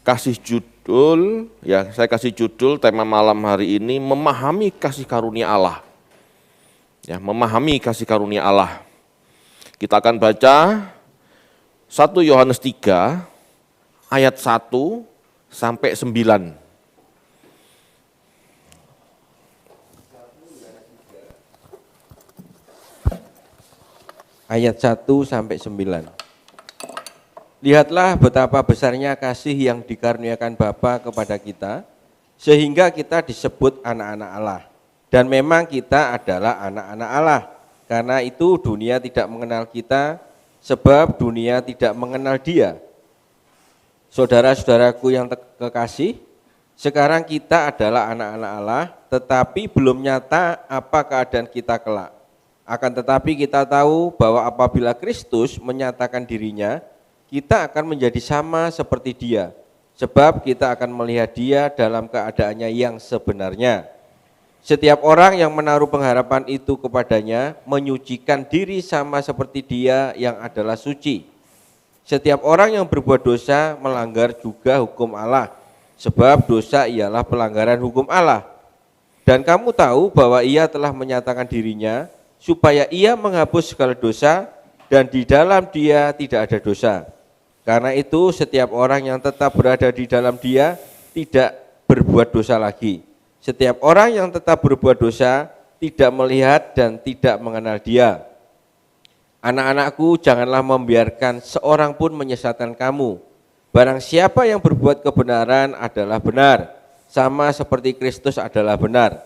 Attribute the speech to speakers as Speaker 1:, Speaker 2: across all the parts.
Speaker 1: kasih judul, ya saya kasih judul tema malam hari ini, memahami kasih karunia Allah. Ya, memahami kasih karunia Allah. Kita akan baca 1 Yohanes 3 ayat 1 sampai 9.
Speaker 2: Ayat 1 sampai 9. Lihatlah betapa besarnya kasih yang dikaruniakan Bapa kepada kita, sehingga kita disebut anak-anak Allah. Dan memang kita adalah anak-anak Allah. Karena itu dunia tidak mengenal kita, sebab dunia tidak mengenal Dia. Saudara-saudaraku yang kekasih, sekarang kita adalah anak-anak Allah, tetapi belum nyata apa keadaan kita kelak. Akan tetapi kita tahu bahwa apabila Kristus menyatakan dirinya, kita akan menjadi sama seperti Dia, sebab kita akan melihat Dia dalam keadaannya yang sebenarnya. Setiap orang yang menaruh pengharapan itu kepadanya menyucikan diri sama seperti Dia yang adalah suci. Setiap orang yang berbuat dosa melanggar juga hukum Allah, sebab dosa ialah pelanggaran hukum Allah. Dan kamu tahu bahwa Ia telah menyatakan dirinya supaya Ia menghapus segala dosa, dan di dalam Dia tidak ada dosa. Karena itu setiap orang yang tetap berada di dalam Dia tidak berbuat dosa lagi. Setiap orang yang tetap berbuat dosa tidak melihat dan tidak mengenal Dia. Anak-anakku, janganlah membiarkan seorang pun menyesatkan kamu. Barang siapa yang berbuat kebenaran adalah benar, sama seperti Kristus adalah benar.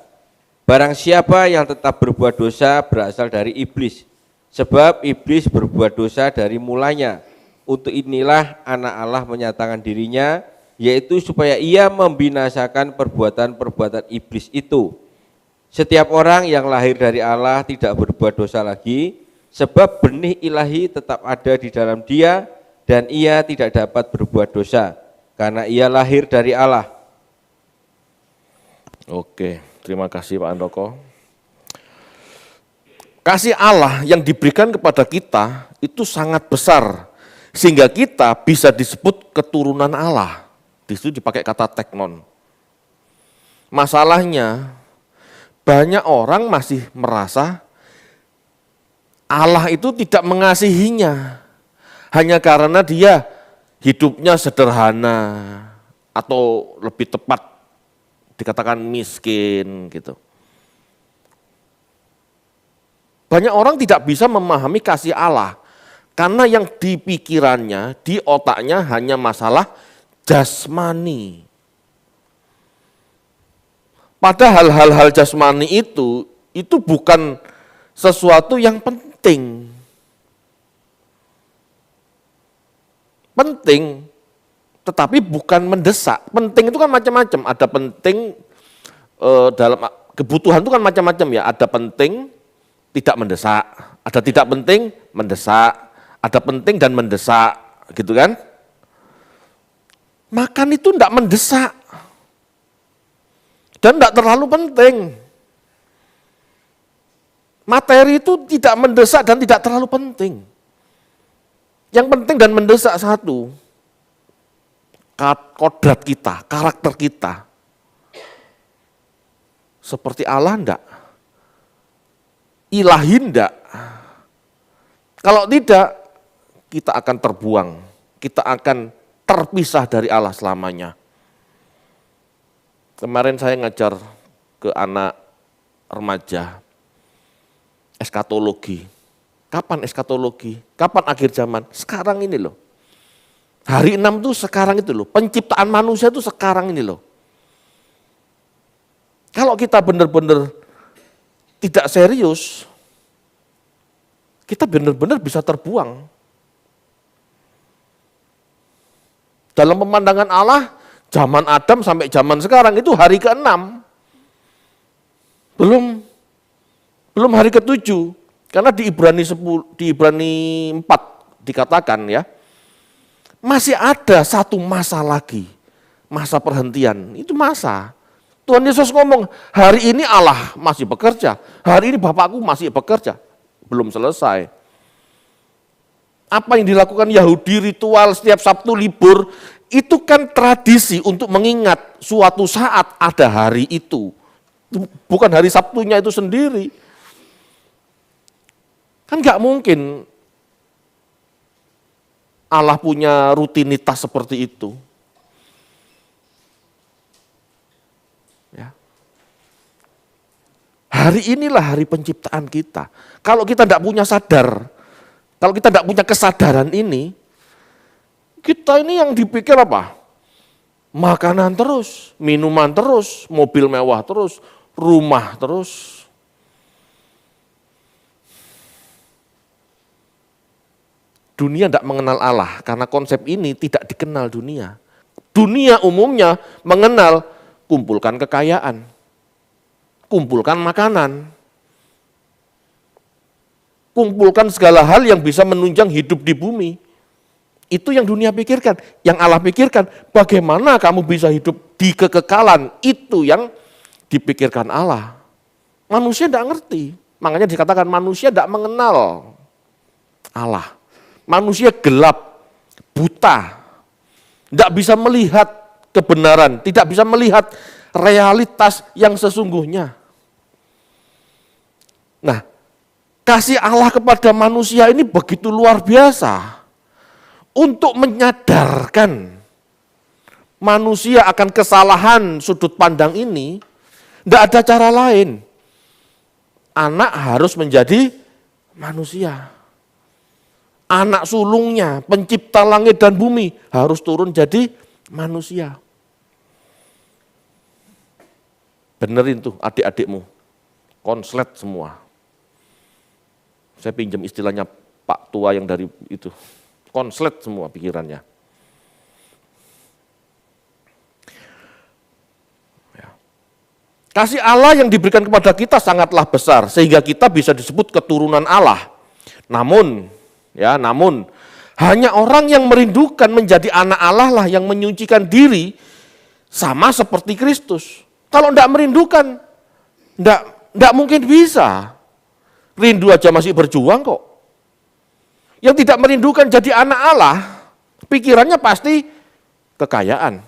Speaker 2: Barang siapa yang tetap berbuat dosa berasal dari iblis, sebab iblis berbuat dosa dari mulanya. Untuk inilah anak Allah menyatakan dirinya, yaitu supaya Ia membinasakan perbuatan-perbuatan iblis itu. Setiap orang yang lahir dari Allah tidak berbuat dosa lagi, sebab benih ilahi tetap ada di dalam Dia, dan Ia tidak dapat berbuat dosa, karena Ia lahir dari Allah.
Speaker 1: Oke. Terima kasih Pak Andoko. Kasih Allah yang diberikan kepada kita itu sangat besar, sehingga kita bisa disebut keturunan Allah. Di situ dipakai kata teknon. Masalahnya, banyak orang masih merasa Allah itu tidak mengasihinya, hanya karena dia hidupnya sederhana, atau lebih tepat dikatakan miskin gitu. Banyak orang tidak bisa memahami kasih Allah karena yang di pikirannya, di otaknya hanya masalah jasmani. Padahal hal-hal jasmani itu bukan sesuatu yang penting. Penting, tetapi bukan mendesak. Penting itu kan macam-macam. Ada penting dalam kebutuhan itu kan macam-macam ya. Ada penting, tidak mendesak. Ada tidak penting, mendesak. Ada penting dan mendesak, gitu kan? Makan itu tidak mendesak. Dan tidak terlalu penting. Materi itu tidak mendesak dan tidak terlalu penting. Yang penting dan mendesak satu, kodrat kita, karakter kita. Seperti Allah enggak? Ilahi enggak? Kalau tidak, kita akan terbuang. Kita akan terpisah dari Allah selamanya. Kemarin saya ngajar ke anak remaja, eskatologi. Kapan eskatologi? Kapan akhir zaman? Sekarang ini loh. Hari 6 itu sekarang itu loh. Penciptaan manusia itu sekarang ini loh. Kalau kita benar-benar tidak serius, kita benar-benar bisa terbuang. Dalam pemandangan Allah, zaman Adam sampai zaman sekarang itu hari ke-6. Belum hari ke-7. Karena di Ibrani 4 dikatakan ya, masih ada satu masa lagi, masa perhentian, itu masa. Tuhan Yesus ngomong, hari ini Allah masih bekerja, hari ini Bapakku masih bekerja, belum selesai. Apa yang dilakukan Yahudi ritual setiap Sabtu libur, Itu kan tradisi untuk mengingat suatu saat ada hari itu. Bukan hari Sabtunya itu sendiri. Kan nggak mungkin Allah punya rutinitas seperti itu. Ya. Hari inilah hari penciptaan kita. Kalau kita tidak punya sadar, kalau kita tidak punya kesadaran ini, kita ini yang dipikir apa? Makanan terus, minuman terus, mobil mewah terus, rumah terus. Dunia tidak mengenal Allah karena konsep ini tidak dikenal dunia. Dunia umumnya mengenal kumpulkan kekayaan, kumpulkan makanan, kumpulkan segala hal yang bisa menunjang hidup di bumi. Itu yang dunia pikirkan. Yang Allah pikirkan, bagaimana kamu bisa hidup di kekekalan. Itu yang dipikirkan Allah. Manusia tidak ngerti. Makanya dikatakan manusia tidak mengenal Allah. Manusia gelap, buta, tidak bisa melihat kebenaran, tidak bisa melihat realitas yang sesungguhnya. Nah, kasih Allah kepada manusia ini begitu luar biasa untuk menyadarkan manusia akan kesalahan sudut pandang ini. Tidak ada cara lain. Anak harus menjadi manusia. Anak sulungnya, pencipta langit dan bumi harus turun jadi manusia. Benerin tuh adik-adikmu, konslet semua. Saya pinjam istilahnya Pak Tua yang dari itu, konslet semua pikirannya. Ya. Kasih Allah yang diberikan kepada kita sangatlah besar, sehingga kita bisa disebut keturunan Allah. Namun hanya orang yang merindukan menjadi anak Allah lah yang menyucikan diri sama seperti Kristus. Kalau tidak merindukan, tidak mungkin bisa. Rindu aja masih berjuang kok. Yang tidak merindukan jadi anak Allah, pikirannya pasti kekayaan,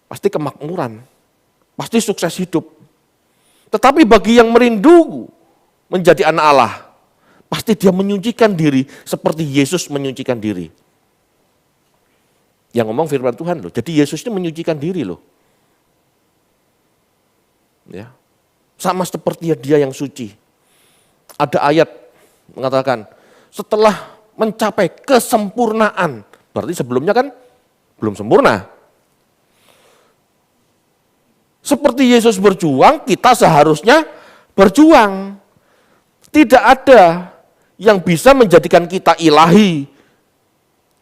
Speaker 1: pasti kemakmuran, pasti sukses hidup. Tetapi bagi yang merindu menjadi anak Allah, pasti dia menyucikan diri seperti Yesus menyucikan diri. Yang ngomong firman Tuhan loh. Jadi Yesus ini menyucikan diri loh. Ya. Sama seperti dia yang suci. Ada ayat mengatakan setelah mencapai kesempurnaan. Berarti sebelumnya kan belum sempurna. Seperti Yesus berjuang, kita seharusnya berjuang. Tidak ada yang bisa menjadikan kita ilahi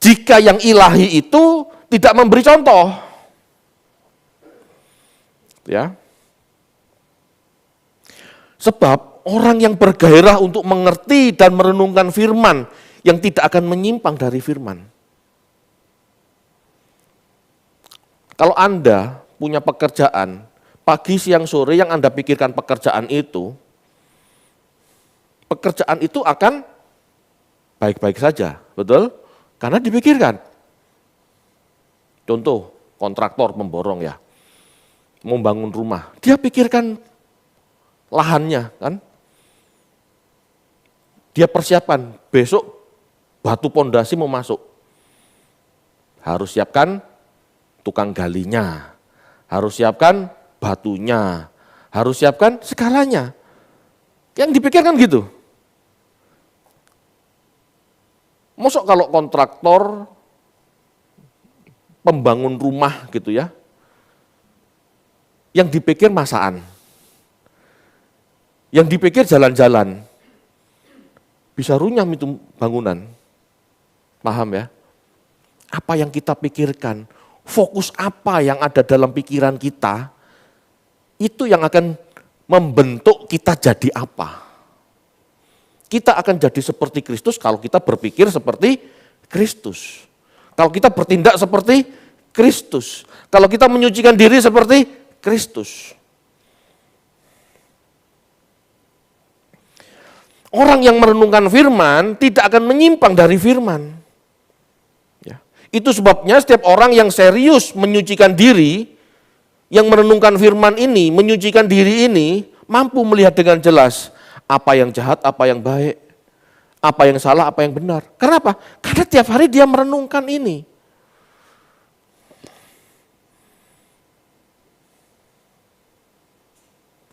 Speaker 1: jika yang ilahi itu tidak memberi contoh. Ya. Sebab orang yang bergairah untuk mengerti dan merenungkan firman yang tidak akan menyimpang dari firman. Kalau Anda punya pekerjaan, pagi, siang, sore yang Anda pikirkan pekerjaan itu akan baik-baik saja, betul? Karena dipikirkan. Contoh, kontraktor memborong ya, mau bangun rumah, dia pikirkan lahannya kan. Dia persiapkan, besok batu pondasi mau masuk. Harus siapkan tukang galinya, harus siapkan batunya, harus siapkan segalanya. Yang dipikirkan gitu. Mosok kalau kontraktor pembangun rumah gitu ya, yang dipikir masaan, yang dipikir jalan-jalan, bisa runyam itu bangunan. Paham ya? Apa yang kita pikirkan, fokus apa yang ada dalam pikiran kita, itu yang akan membentuk kita jadi apa. Kita akan jadi seperti Kristus kalau kita berpikir seperti Kristus. Kalau kita bertindak seperti Kristus. Kalau kita menyucikan diri seperti Kristus. Orang yang merenungkan firman tidak akan menyimpang dari firman. Ya. Itu sebabnya setiap orang yang serius menyucikan diri, yang merenungkan firman ini, menyucikan diri ini, mampu melihat dengan jelas apa yang jahat, apa yang baik, apa yang salah, apa yang benar. Kenapa? Karena tiap hari dia merenungkan ini.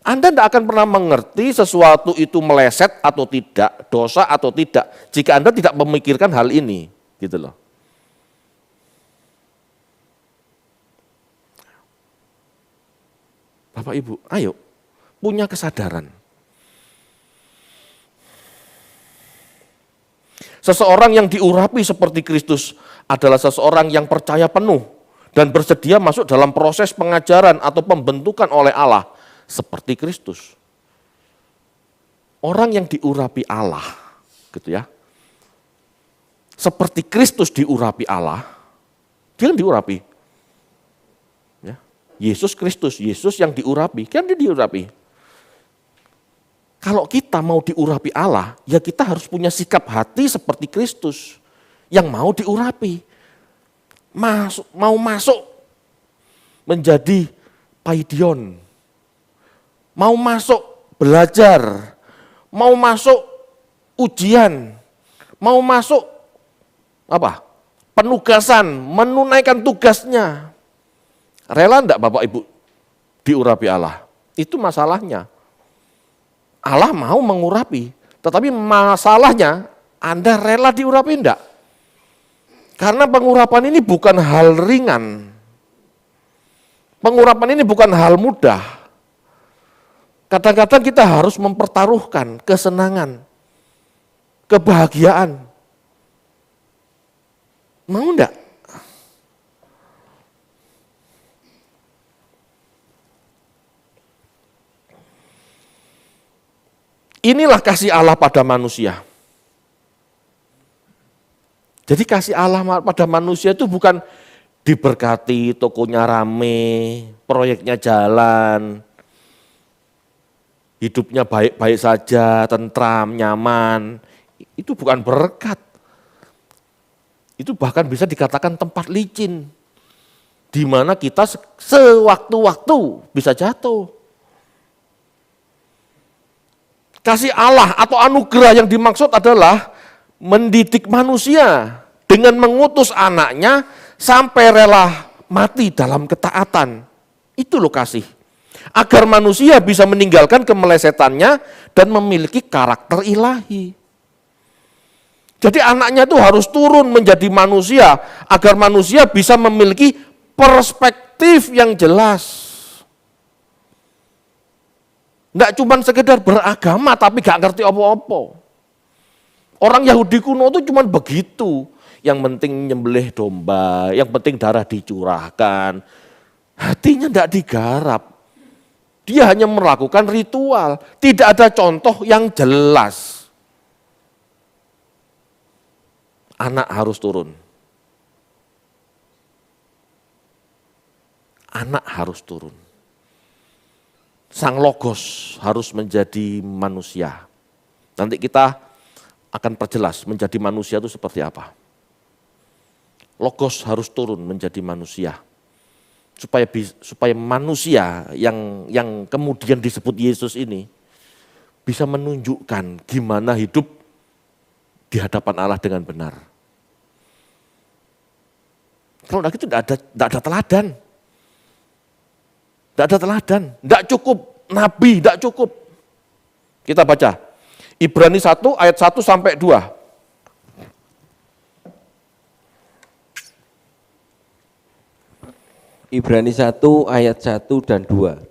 Speaker 1: Anda tidak akan pernah mengerti sesuatu itu meleset atau tidak, dosa atau tidak, jika Anda tidak memikirkan hal ini, gitu loh. Bapak Ibu, ayo punya kesadaran. Seseorang yang diurapi seperti Kristus adalah seseorang yang percaya penuh dan bersedia masuk dalam proses pengajaran atau pembentukan oleh Allah seperti Kristus. Orang yang diurapi Allah, gitu ya. Seperti Kristus diurapi Allah, dia yang diurapi. Yesus Kristus, Yesus yang diurapi, kan dia diurapi. Kalau kita mau diurapi Allah, ya kita harus punya sikap hati seperti Kristus yang mau diurapi. Mau masuk menjadi paidion, mau masuk belajar, mau masuk ujian, mau masuk penugasan, menunaikan tugasnya. Rela enggak Bapak Ibu diurapi Allah? Itu masalahnya. Allah mau mengurapi, tetapi masalahnya Anda rela diurapi enggak? Karena pengurapan ini bukan hal ringan. Pengurapan ini bukan hal mudah. Kadang-kadang kita harus mempertaruhkan kesenangan, kebahagiaan. Mau enggak? Inilah kasih Allah pada manusia. Jadi kasih Allah pada manusia itu bukan diberkati, tokonya rame, proyeknya jalan, hidupnya baik-baik saja, tentram, nyaman. Itu bukan berkat. Itu bahkan bisa dikatakan tempat licin, di mana kita sewaktu-waktu bisa jatuh. Kasih Allah atau anugerah yang dimaksud adalah mendidik manusia dengan mengutus anaknya sampai rela mati dalam ketaatan. Itu loh kasih. Agar manusia bisa meninggalkan kemelesetannya dan memiliki karakter ilahi. Jadi anaknya itu harus turun menjadi manusia agar manusia bisa memiliki perspektif yang jelas. Enggak cuma sekedar beragama tapi gak ngerti apa-apa. Orang Yahudi kuno itu cuma begitu. Yang penting nyembelih domba, yang penting darah dicurahkan. Hatinya enggak digarap. Dia hanya melakukan ritual. Tidak ada contoh yang jelas. Anak harus turun. Anak harus turun. Sang Logos harus menjadi manusia. Nanti kita akan perjelas menjadi manusia itu seperti apa. Logos harus turun menjadi manusia. Supaya manusia yang kemudian disebut Yesus ini bisa menunjukkan gimana hidup di hadapan Allah dengan benar. Kalau enggak gitu enggak ada teladan. Tidak ada teladan, tidak cukup nabi, tidak cukup. Kita baca Ibrani 1 ayat 1 sampai 2.
Speaker 2: Ibrani 1 ayat 1 dan 2.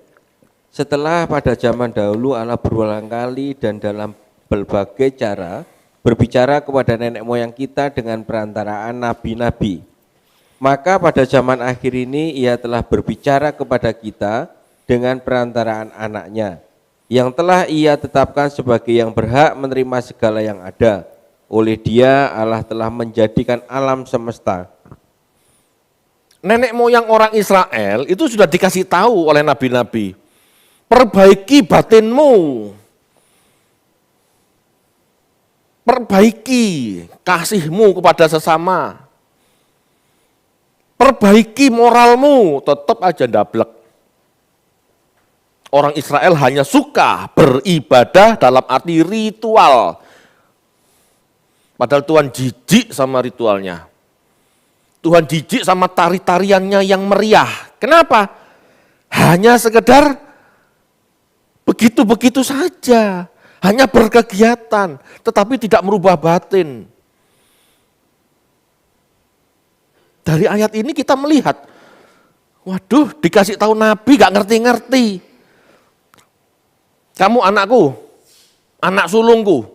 Speaker 2: Setelah pada zaman dahulu Allah berulang kali dan dalam berbagai cara berbicara kepada nenek moyang kita dengan perantaraan nabi-nabi. Maka pada zaman akhir ini ia telah berbicara kepada kita dengan perantaraan anaknya, yang telah ia tetapkan sebagai yang berhak menerima segala yang ada. Oleh dia Allah telah menjadikan alam semesta.
Speaker 1: Nenek moyang orang Israel itu sudah dikasih tahu oleh nabi-nabi. Perbaiki batinmu. Perbaiki kasihmu kepada sesama. perbaiki moralmu, tetap aja ndablek. Orang Israel hanya suka beribadah dalam arti ritual. Padahal Tuhan jijik sama ritualnya. Tuhan jijik sama tari-tariannya yang meriah. Kenapa? Hanya sekedar begitu-begitu saja. Hanya berkegiatan, tetapi tidak merubah batin. Dari ayat ini kita melihat, waduh, dikasih tahu Nabi gak ngerti-ngerti. Kamu anakku, anak sulungku,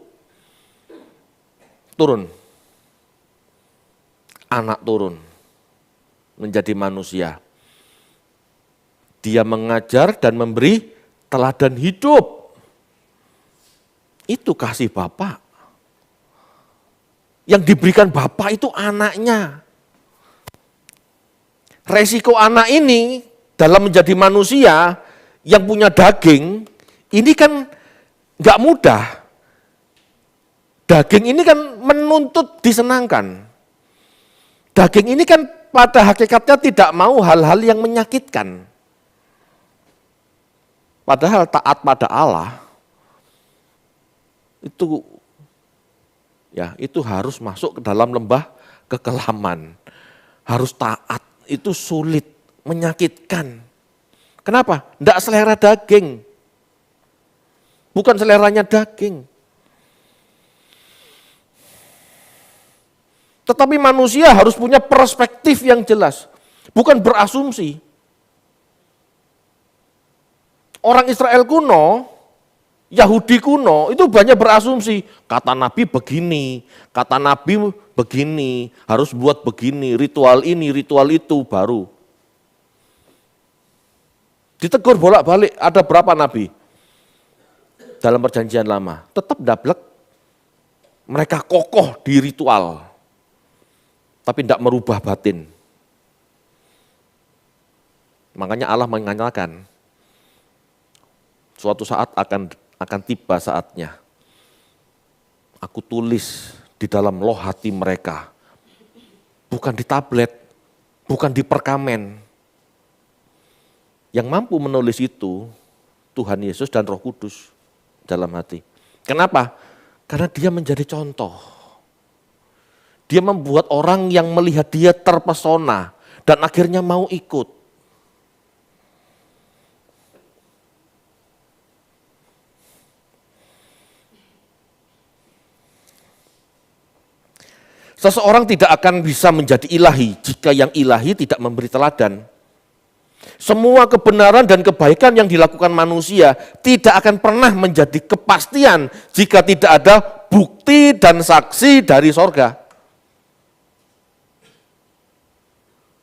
Speaker 1: turun. Anak turun menjadi manusia. Dia mengajar dan memberi teladan hidup. Itu kasih Bapak. Yang diberikan Bapak itu anaknya. Resiko anak ini dalam menjadi manusia yang punya daging, ini kan gak mudah. Daging ini kan menuntut disenangkan. Daging ini kan pada hakikatnya tidak mau hal-hal yang menyakitkan. Padahal taat pada Allah, itu harus masuk ke dalam lembah kekelaman. Harus taat, itu sulit, menyakitkan. Kenapa? Tidak selera daging. Bukan seleranya daging. Tetapi manusia harus punya perspektif yang jelas. Bukan berasumsi. Orang Israel kuno, Yahudi kuno, itu banyak berasumsi. Kata Nabi begini, kata Nabi begini, harus buat begini, ritual ini, ritual itu, baru. Ditegur bolak-balik, ada berapa Nabi? Dalam perjanjian lama, tetap dablek. Mereka kokoh di ritual, tapi tidak merubah batin. Makanya Allah mengatakan, suatu saat akan tiba saatnya. Aku tulis di dalam loh hati mereka. Bukan di tablet, bukan di perkamen. Yang mampu menulis itu, Tuhan Yesus dan Roh Kudus dalam hati. Kenapa? Karena dia menjadi contoh. Dia membuat orang yang melihat dia terpesona dan akhirnya mau ikut. Seseorang tidak akan bisa menjadi ilahi jika yang ilahi tidak memberi teladan. Semua kebenaran dan kebaikan yang dilakukan manusia tidak akan pernah menjadi kepastian jika tidak ada bukti dan saksi dari sorga.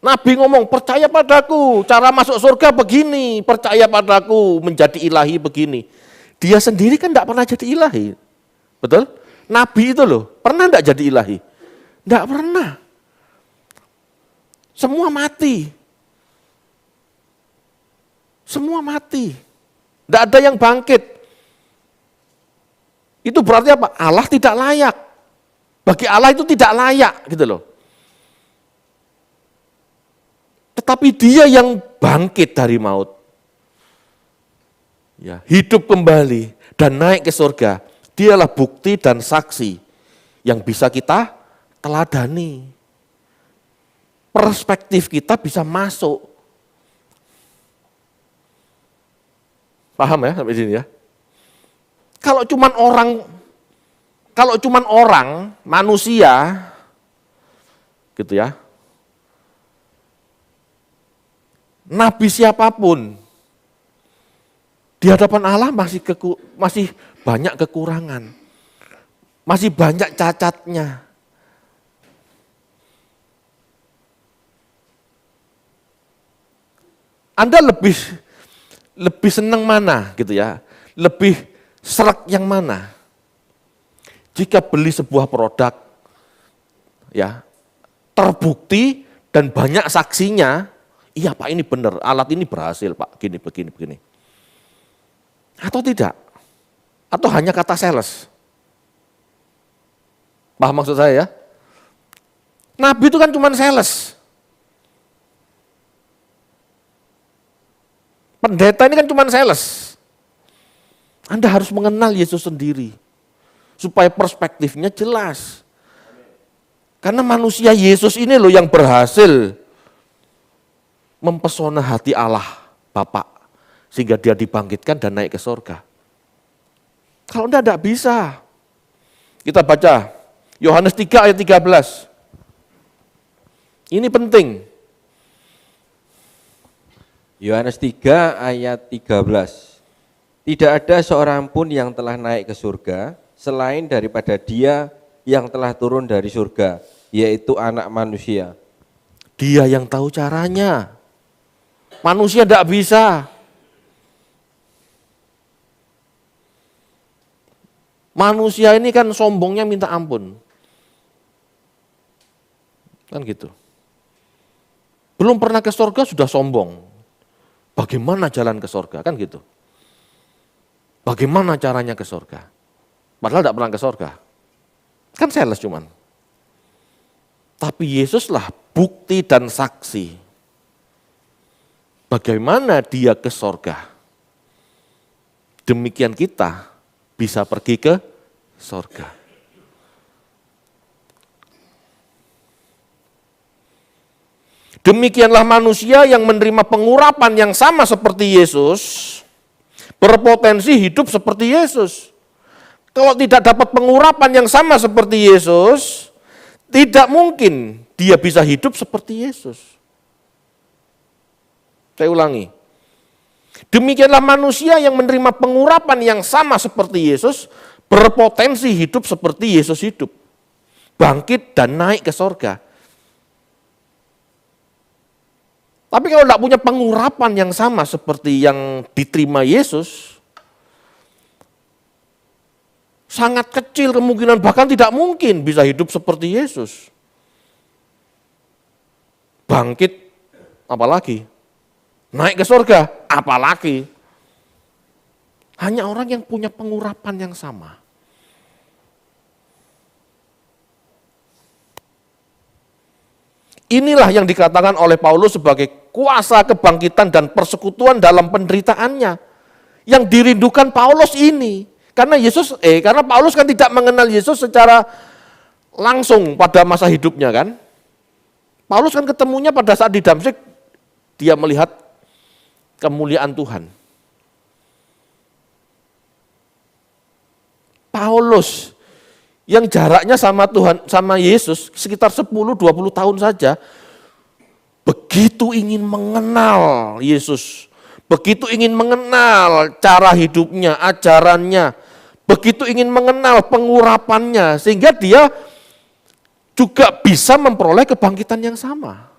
Speaker 1: Nabi ngomong, percaya padaku, cara masuk surga begini, percaya padaku, menjadi ilahi begini. Dia sendiri kan tidak pernah jadi ilahi. Betul? Nabi itu loh, pernah tidak jadi ilahi? Tidak pernah. Semua mati. Semua mati. Tidak ada yang bangkit. Itu berarti apa? Allah tidak layak. Bagi Allah itu tidak layak gitu loh. Tetapi dia yang bangkit dari maut. Ya, hidup kembali dan naik ke surga. Dialah bukti dan saksi yang bisa kita teladani. Perspektif kita bisa masuk. Paham ya sampai sini ya? Kalau cuman orang, manusia, gitu ya, nabi siapapun, di hadapan Allah masih banyak kekurangan, masih banyak cacatnya. Anda lebih senang mana gitu ya, lebih serak yang mana? Jika beli sebuah produk, ya terbukti dan banyak saksinya, iya Pak ini benar, alat ini berhasil Pak, gini, begini. Atau tidak? Atau hanya kata sales? Paham maksud saya ya? Nabi itu kan cuma sales. Pendeta ini kan cuma sales. Anda harus mengenal Yesus sendiri. Supaya perspektifnya jelas. Karena manusia Yesus ini loh yang berhasil mempesona hati Allah Bapa. Sehingga dia dibangkitkan dan naik ke surga. Kalau tidak bisa. Kita baca Yohanes 3 ayat 13. Ini penting.
Speaker 2: Yohanes 3 ayat 13. Tidak ada seorang pun yang telah naik ke surga selain daripada Dia yang telah turun dari surga, yaitu Anak Manusia.
Speaker 1: Dia yang tahu caranya. Manusia tidak bisa. Manusia ini kan sombongnya minta ampun. Kan gitu. Belum pernah ke surga sudah sombong. Bagaimana jalan ke surga? Kan gitu. Bagaimana caranya ke surga? Padahal tidak pernah ke surga. Kan sales cuman. Tapi Yesuslah bukti dan saksi. Bagaimana dia ke surga. Demikian kita bisa pergi ke surga. Demikianlah manusia yang menerima pengurapan yang sama seperti Yesus, berpotensi hidup seperti Yesus. Kalau tidak dapat pengurapan yang sama seperti Yesus, tidak mungkin dia bisa hidup seperti Yesus. Saya ulangi. Demikianlah manusia yang menerima pengurapan yang sama seperti Yesus, berpotensi hidup seperti Yesus hidup. Bangkit dan naik ke surga. Tapi kalau tidak punya pengurapan yang sama seperti yang diterima Yesus, sangat kecil kemungkinan, bahkan tidak mungkin bisa hidup seperti Yesus. Bangkit, apalagi? Naik ke surga, apalagi? Hanya orang yang punya pengurapan yang sama. Inilah yang dikatakan oleh Paulus sebagai kuasa kebangkitan dan persekutuan dalam penderitaannya. Yang dirindukan Paulus ini. Karena Paulus kan tidak mengenal Yesus secara langsung pada masa hidupnya kan. Paulus kan ketemunya pada saat di Damsyik, dia melihat kemuliaan Tuhan. Paulus yang jaraknya sama Tuhan, sama Yesus sekitar 10-20 tahun saja, begitu ingin mengenal Yesus, begitu ingin mengenal cara hidupnya, ajarannya, begitu ingin mengenal pengurapannya, sehingga dia juga bisa memperoleh kebangkitan yang sama.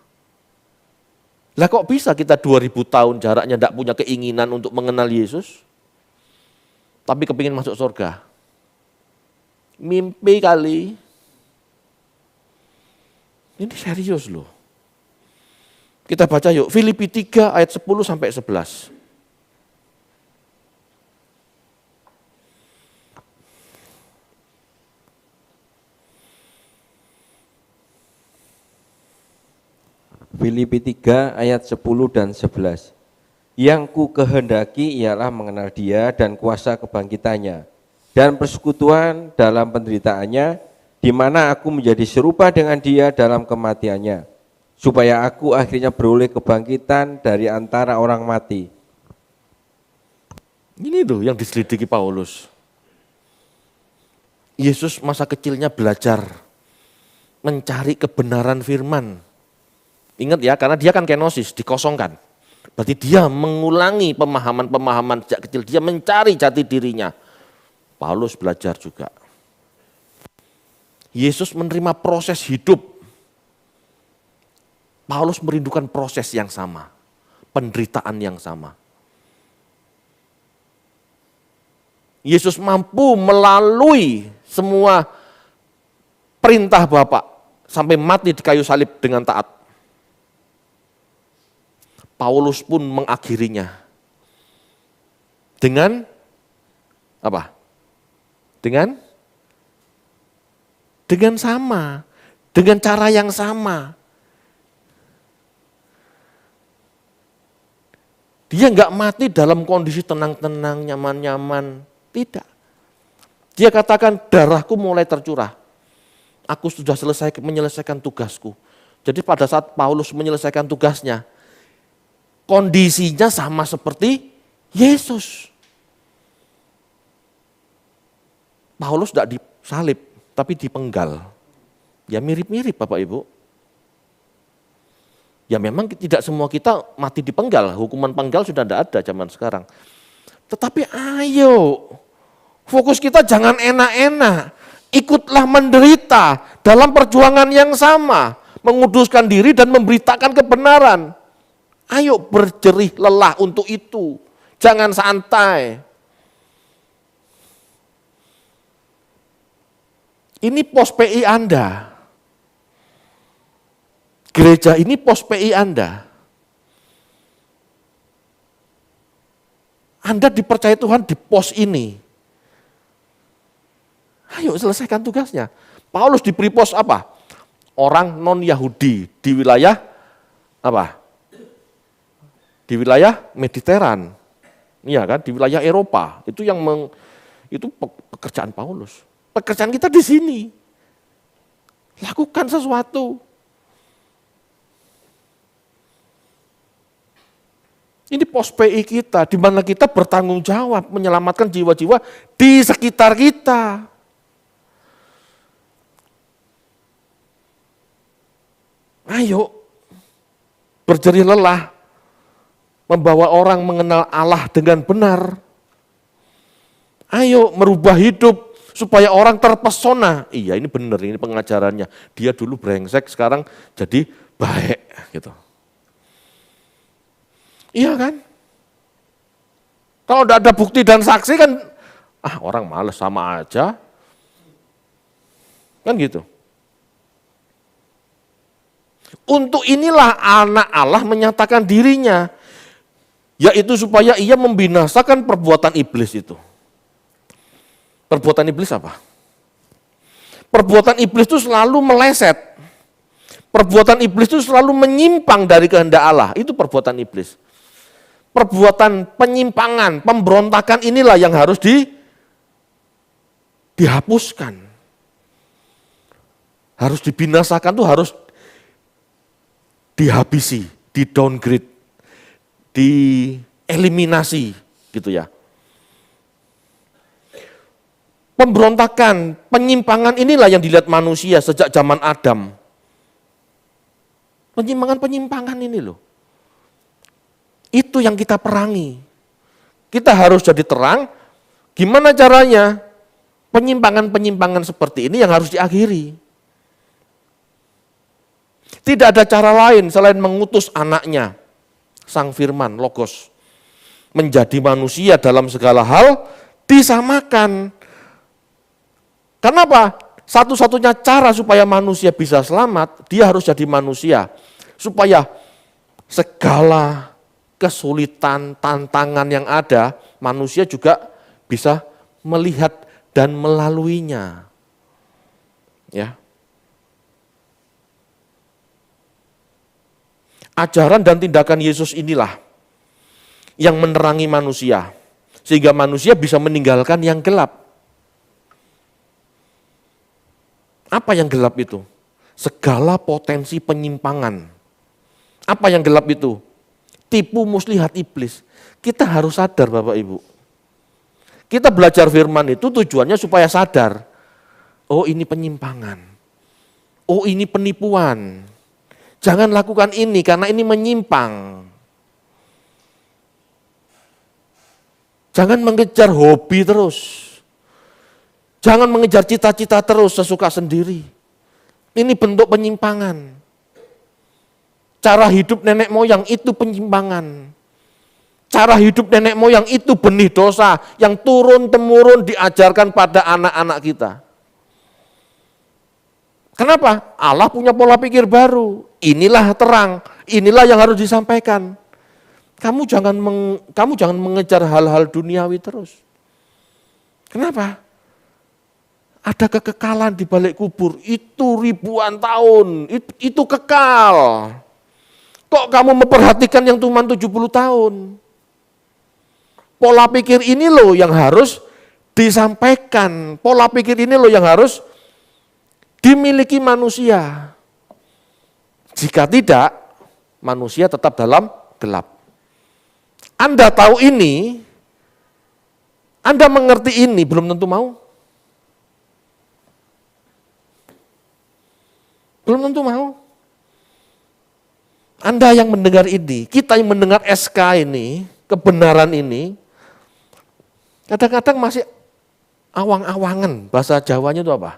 Speaker 1: Lah kok bisa kita 2000 tahun jaraknya tidak punya keinginan untuk mengenal Yesus, tapi kepingin masuk surga? Mimpi kali. Ini serius loh. Kita baca yuk, Filipi 3 ayat 10 sampai 11.
Speaker 2: Filipi 3 ayat 10 dan 11. Yang ku kehendaki ialah mengenal Dia dan kuasa kebangkitannya, dan persekutuan dalam penderitaannya, di mana aku menjadi serupa dengan Dia dalam kematiannya, supaya aku akhirnya beroleh kebangkitan dari antara orang mati.
Speaker 1: Ini tuh yang diselidiki Paulus. Yesus masa kecilnya belajar mencari kebenaran firman. Ingat ya, karena dia kan kenosis, dikosongkan. Berarti dia mengulangi pemahaman-pemahaman sejak kecil, dia mencari jati dirinya. Paulus belajar juga. Yesus menerima proses hidup. Paulus merindukan proses yang sama, penderitaan yang sama. Yesus mampu melalui semua perintah Bapa sampai mati di kayu salib dengan taat. Paulus pun mengakhirinya dengan apa? Dengan sama, dengan cara yang sama. Dia nggak mati dalam kondisi tenang-tenang, nyaman-nyaman. Tidak. Dia katakan darahku mulai tercurah. Aku sudah menyelesaikan tugasku. Jadi pada saat Paulus menyelesaikan tugasnya, kondisinya sama seperti Yesus. Paulus tidak disalib, tapi dipenggal. Ya mirip-mirip Bapak Ibu. Ya memang tidak semua kita mati dipenggal, hukuman penggal sudah tidak ada zaman sekarang. Tetapi ayo, fokus kita jangan enak-enak. Ikutlah menderita dalam perjuangan yang sama, menguduskan diri dan memberitakan kebenaran. Ayo berjerih lelah untuk itu, jangan santai. Ini pos PI Anda. Gereja ini pos PI Anda. Anda dipercaya Tuhan di pos ini. Ayo selesaikan tugasnya. Paulus diberi pos apa? Orang non-Yahudi di wilayah apa? Di wilayah Mediteran. Iya kan, di wilayah Eropa. Itu itu pekerjaan Paulus. Pekerjaan kita di sini. Lakukan sesuatu. Ini pos PI kita, di mana kita bertanggung jawab menyelamatkan jiwa-jiwa di sekitar kita. Ayo, berjerih lelah, membawa orang mengenal Allah dengan benar. Ayo merubah hidup supaya orang terpesona. Iya ini benar, ini pengajarannya. Dia dulu brengsek, sekarang jadi baik gitu. Iya kan? Kalau tidak ada bukti dan saksi kan, orang males sama aja. Kan gitu. Untuk inilah anak Allah menyatakan dirinya, yaitu supaya ia membinasakan perbuatan iblis itu. Perbuatan iblis apa? Perbuatan iblis itu selalu meleset. Perbuatan iblis itu selalu menyimpang dari kehendak Allah. Itu perbuatan iblis. Perbuatan penyimpangan, pemberontakan inilah yang harus dihapuskan. Harus dibinasakan tuh harus dihabisi, di-downgrade, dieliminasi gitu ya. Pemberontakan, penyimpangan inilah yang dilihat manusia sejak zaman Adam. Penyimpangan ini loh. Itu yang kita perangi. Kita harus jadi terang, gimana caranya penyimpangan-penyimpangan seperti ini yang harus diakhiri. Tidak ada cara lain selain mengutus anaknya, Sang Firman, Logos, menjadi manusia dalam segala hal, disamakan. Kenapa? Satu-satunya cara supaya manusia bisa selamat, dia harus jadi manusia. Supaya segala kesulitan, tantangan yang ada, manusia juga bisa melihat dan melaluinya. Ya. Ajaran dan tindakan Yesus inilah yang menerangi manusia, sehingga manusia bisa meninggalkan yang gelap. Apa yang gelap itu? Segala potensi penyimpangan. Apa yang gelap itu? Tipu muslihat iblis. Kita harus sadar Bapak Ibu. Kita belajar firman itu tujuannya supaya sadar. Oh ini penyimpangan. Oh ini penipuan. Jangan lakukan ini karena ini menyimpang. Jangan mengejar hobi terus. Jangan mengejar cita-cita terus sesuka sendiri. Ini bentuk penyimpangan. Cara hidup nenek moyang itu penyimpangan. Cara hidup nenek moyang itu benih dosa yang turun-temurun diajarkan pada anak-anak kita. Kenapa? Allah punya pola pikir baru. Inilah terang, inilah yang harus disampaikan. Kamu jangan mengejar hal-hal duniawi terus. Kenapa? Ada kekekalan di balik kubur, itu ribuan tahun, itu kekal. Kok kamu memperhatikan yang cuma 70 tahun? Pola pikir ini loh yang harus disampaikan. Pola pikir ini loh yang harus dimiliki manusia. Jika tidak, manusia tetap dalam gelap. Anda tahu ini, Anda mengerti ini, belum tentu mau. Belum tentu mau. Anda yang mendengar ini, kita yang mendengar SK ini, kebenaran ini, kadang-kadang masih awang-awangan, bahasa Jawanya itu apa?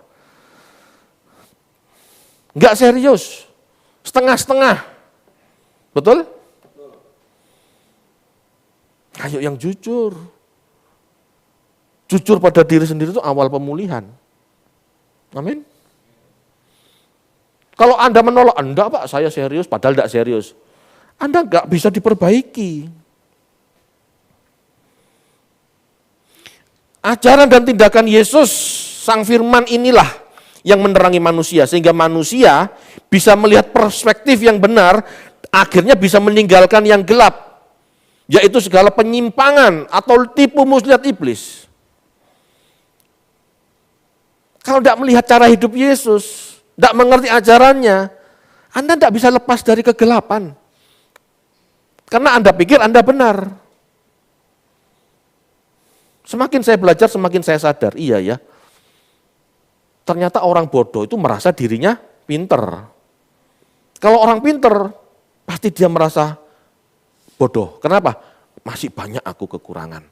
Speaker 1: Enggak serius, setengah-setengah. Betul? Ayo yang jujur. Jujur pada diri sendiri itu awal pemulihan. Amin. Kalau Anda menolak, enggak Pak, saya serius, padahal enggak serius. Anda enggak bisa diperbaiki. Ajaran dan tindakan Yesus, Sang Firman inilah yang menerangi manusia, sehingga manusia bisa melihat perspektif yang benar, akhirnya bisa meninggalkan yang gelap, yaitu segala penyimpangan atau tipu muslihat iblis. Kalau tidak melihat cara hidup Yesus, tidak mengerti ajarannya, Anda tidak bisa lepas dari kegelapan. Karena Anda pikir Anda benar. Semakin saya belajar, semakin saya sadar, iya ya. Ternyata orang bodoh itu merasa dirinya pinter. Kalau orang pinter, pasti dia merasa bodoh. Kenapa? Masih banyak aku kekurangan.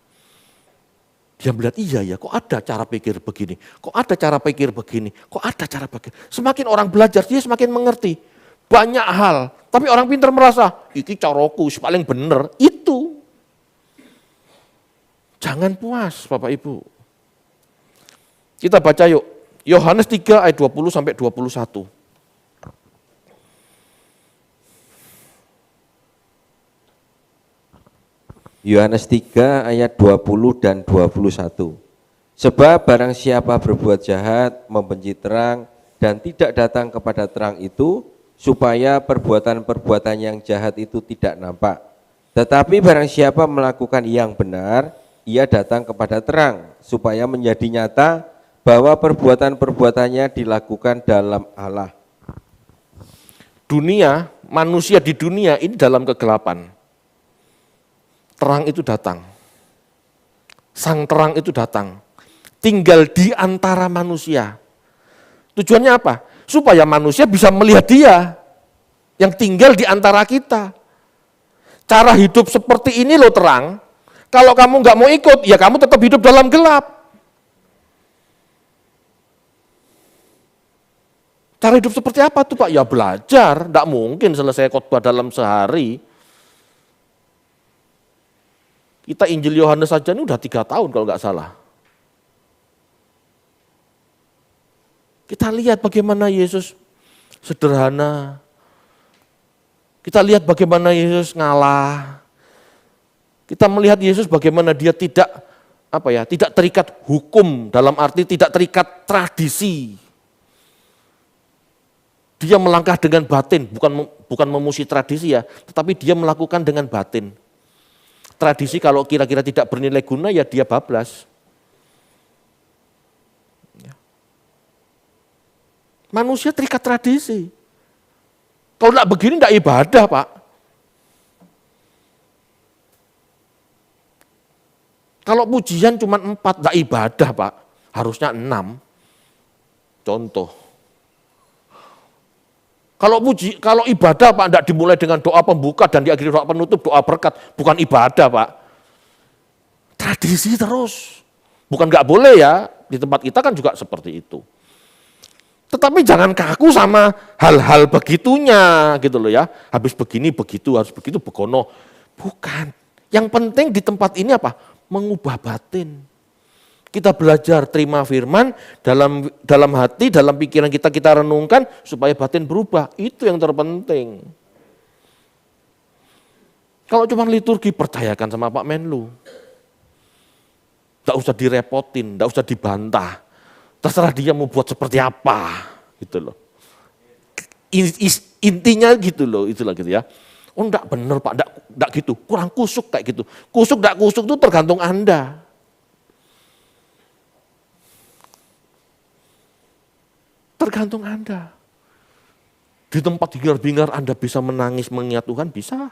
Speaker 1: Dia melihat, iya ya, kok ada cara pikir begini, kok ada cara pikir begini, kok ada cara begini. Semakin orang belajar, dia semakin mengerti. Banyak hal, tapi orang pintar merasa, iki caraku paling bener, itu. Jangan puas Bapak Ibu. Kita baca yuk, Yohanes 3 ayat 20 sampai 21.
Speaker 2: Yohanes 3 ayat 20 dan 21. Sebab barang siapa berbuat jahat, membenci terang, dan tidak datang kepada terang itu, supaya perbuatan-perbuatan yang jahat itu tidak nampak. Tetapi barang siapa melakukan yang benar, ia datang kepada terang, supaya menjadi nyata bahwa perbuatan-perbuatannya dilakukan dalam Allah.
Speaker 1: Dunia, manusia di dunia ini dalam kegelapan. Terang itu datang. Sang terang itu datang. Tinggal di antara manusia. Tujuannya apa? Supaya manusia bisa melihat dia yang tinggal di antara kita. Cara hidup seperti ini loh terang. Kalau kamu nggak mau ikut, ya kamu tetap hidup dalam gelap. Cara hidup seperti apa tuh Pak? Ya belajar, nggak mungkin selesai khotbah dalam sehari. Kita Injil Yohanes saja ini udah 3 tahun kalau nggak salah. Kita lihat bagaimana Yesus sederhana. Kita lihat bagaimana Yesus ngalah. Kita melihat Yesus bagaimana dia tidak terikat hukum, dalam arti tidak terikat tradisi. Dia melangkah dengan batin, bukan memuji tradisi ya, tetapi dia melakukan dengan batin. Tradisi kalau kira-kira tidak bernilai guna ya dia bablas. Manusia terikat tradisi. Kalau tidak begini tidak ibadah Pak. Kalau pujian cuma 4 tidak ibadah Pak. Harusnya 6. Contoh. Kalau ibadah Pak, tidak dimulai dengan doa pembuka dan diakhiri doa penutup, doa berkat, bukan ibadah Pak. Tradisi terus. Bukan nggak boleh ya, di tempat kita kan juga seperti itu. Tetapi jangan kaku sama hal-hal begitunya gitu loh ya. Habis begini begitu, harus begitu begono. Bukan. Yang penting di tempat ini apa? Mengubah batin. Kita belajar terima firman dalam hati, dalam pikiran kita renungkan supaya batin berubah. Itu yang terpenting. Kalau cuma liturgi percayakan sama Pak Menlu. Tidak usah direpotin, tidak usah dibantah. Terserah dia mau buat seperti apa gitu loh. Intinya gitu loh, itulah gitu ya. Oh enggak benar Pak, enggak gitu, kurang kusuk kayak gitu. Kusuk enggak kusuk itu tergantung Anda. Tergantung Anda. Di tempat hingar-bingar Anda bisa menangis mengingat Tuhan, bisa.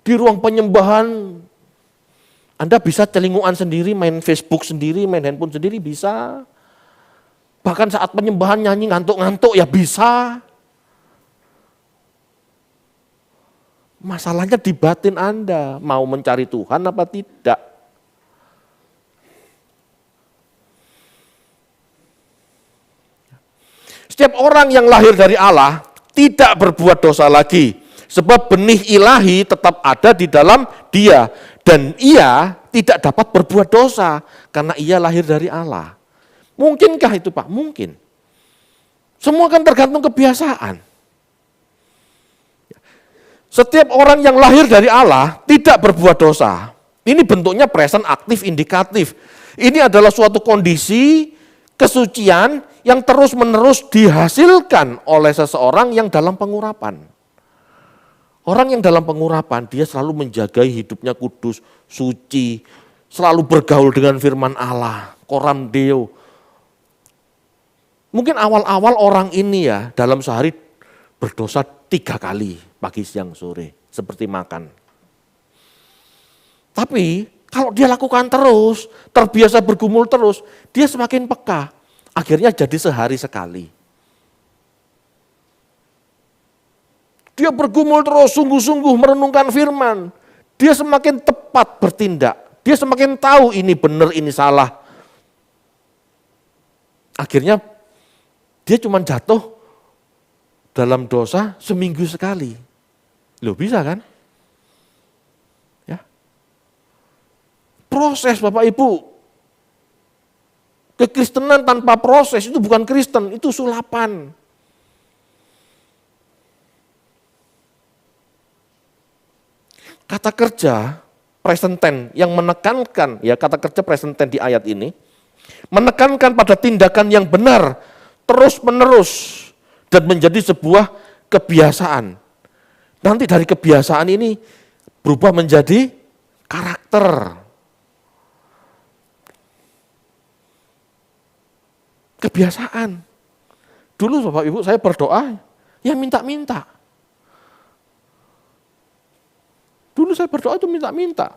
Speaker 1: Di ruang penyembahan Anda bisa celinguan sendiri, main Facebook sendiri, main handphone sendiri, bisa. Bahkan saat penyembahan nyanyi ngantuk-ngantuk ya bisa. Masalahnya di batin Anda, mau mencari Tuhan apa tidak. Setiap orang yang lahir dari Allah tidak berbuat dosa lagi. Sebab benih ilahi tetap ada di dalam dia. Dan ia tidak dapat berbuat dosa karena ia lahir dari Allah. Mungkinkah itu Pak? Mungkin. Semua kan tergantung kebiasaan. Setiap orang yang lahir dari Allah tidak berbuat dosa. Ini bentuknya present aktif indikatif. Ini adalah suatu kondisi kesucian yang terus-menerus dihasilkan oleh seseorang yang dalam pengurapan. Orang yang dalam pengurapan, dia selalu menjaga hidupnya kudus, suci, selalu bergaul dengan firman Allah, koram deo. Mungkin awal-awal orang ini ya dalam sehari berdosa 3 kali, pagi, siang, sore, seperti makan. Tapi kalau dia lakukan terus, terbiasa bergumul terus, dia semakin peka. Akhirnya jadi sehari sekali. Dia bergumul terus, sungguh-sungguh merenungkan firman. Dia semakin tepat bertindak. Dia semakin tahu ini benar, ini salah. Akhirnya dia cuma jatuh dalam dosa seminggu sekali. Loh bisa kan? Ya. Proses Bapak Ibu. Kekristenan tanpa proses itu bukan Kristen, itu sulapan. Kata kerja present tense yang menekankan, ya kata kerja present tense di ayat ini, menekankan pada tindakan yang benar, terus-menerus, dan menjadi sebuah kebiasaan. Nanti dari kebiasaan ini berubah menjadi karakter. Kebiasaan. Dulu Bapak Ibu saya berdoa, ya minta-minta. Dulu saya berdoa itu minta-minta.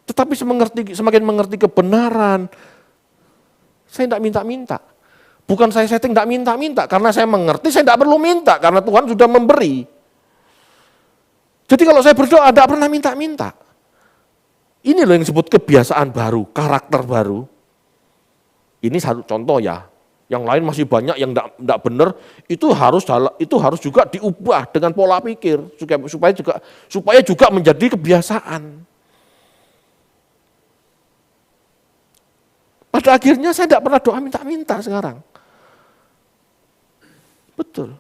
Speaker 1: Tetapi semakin mengerti kebenaran, saya tidak minta-minta. Bukan saya setting tidak minta-minta, karena saya mengerti saya tidak perlu minta, karena Tuhan sudah memberi. Jadi kalau saya berdoa tidak pernah minta-minta. Ini loh yang disebut kebiasaan baru, karakter baru. Ini satu contoh ya. Yang lain masih banyak yang tidak benar, itu harus juga diubah dengan pola pikir supaya juga menjadi kebiasaan. Pada akhirnya saya tidak pernah doa minta-minta sekarang. Betul.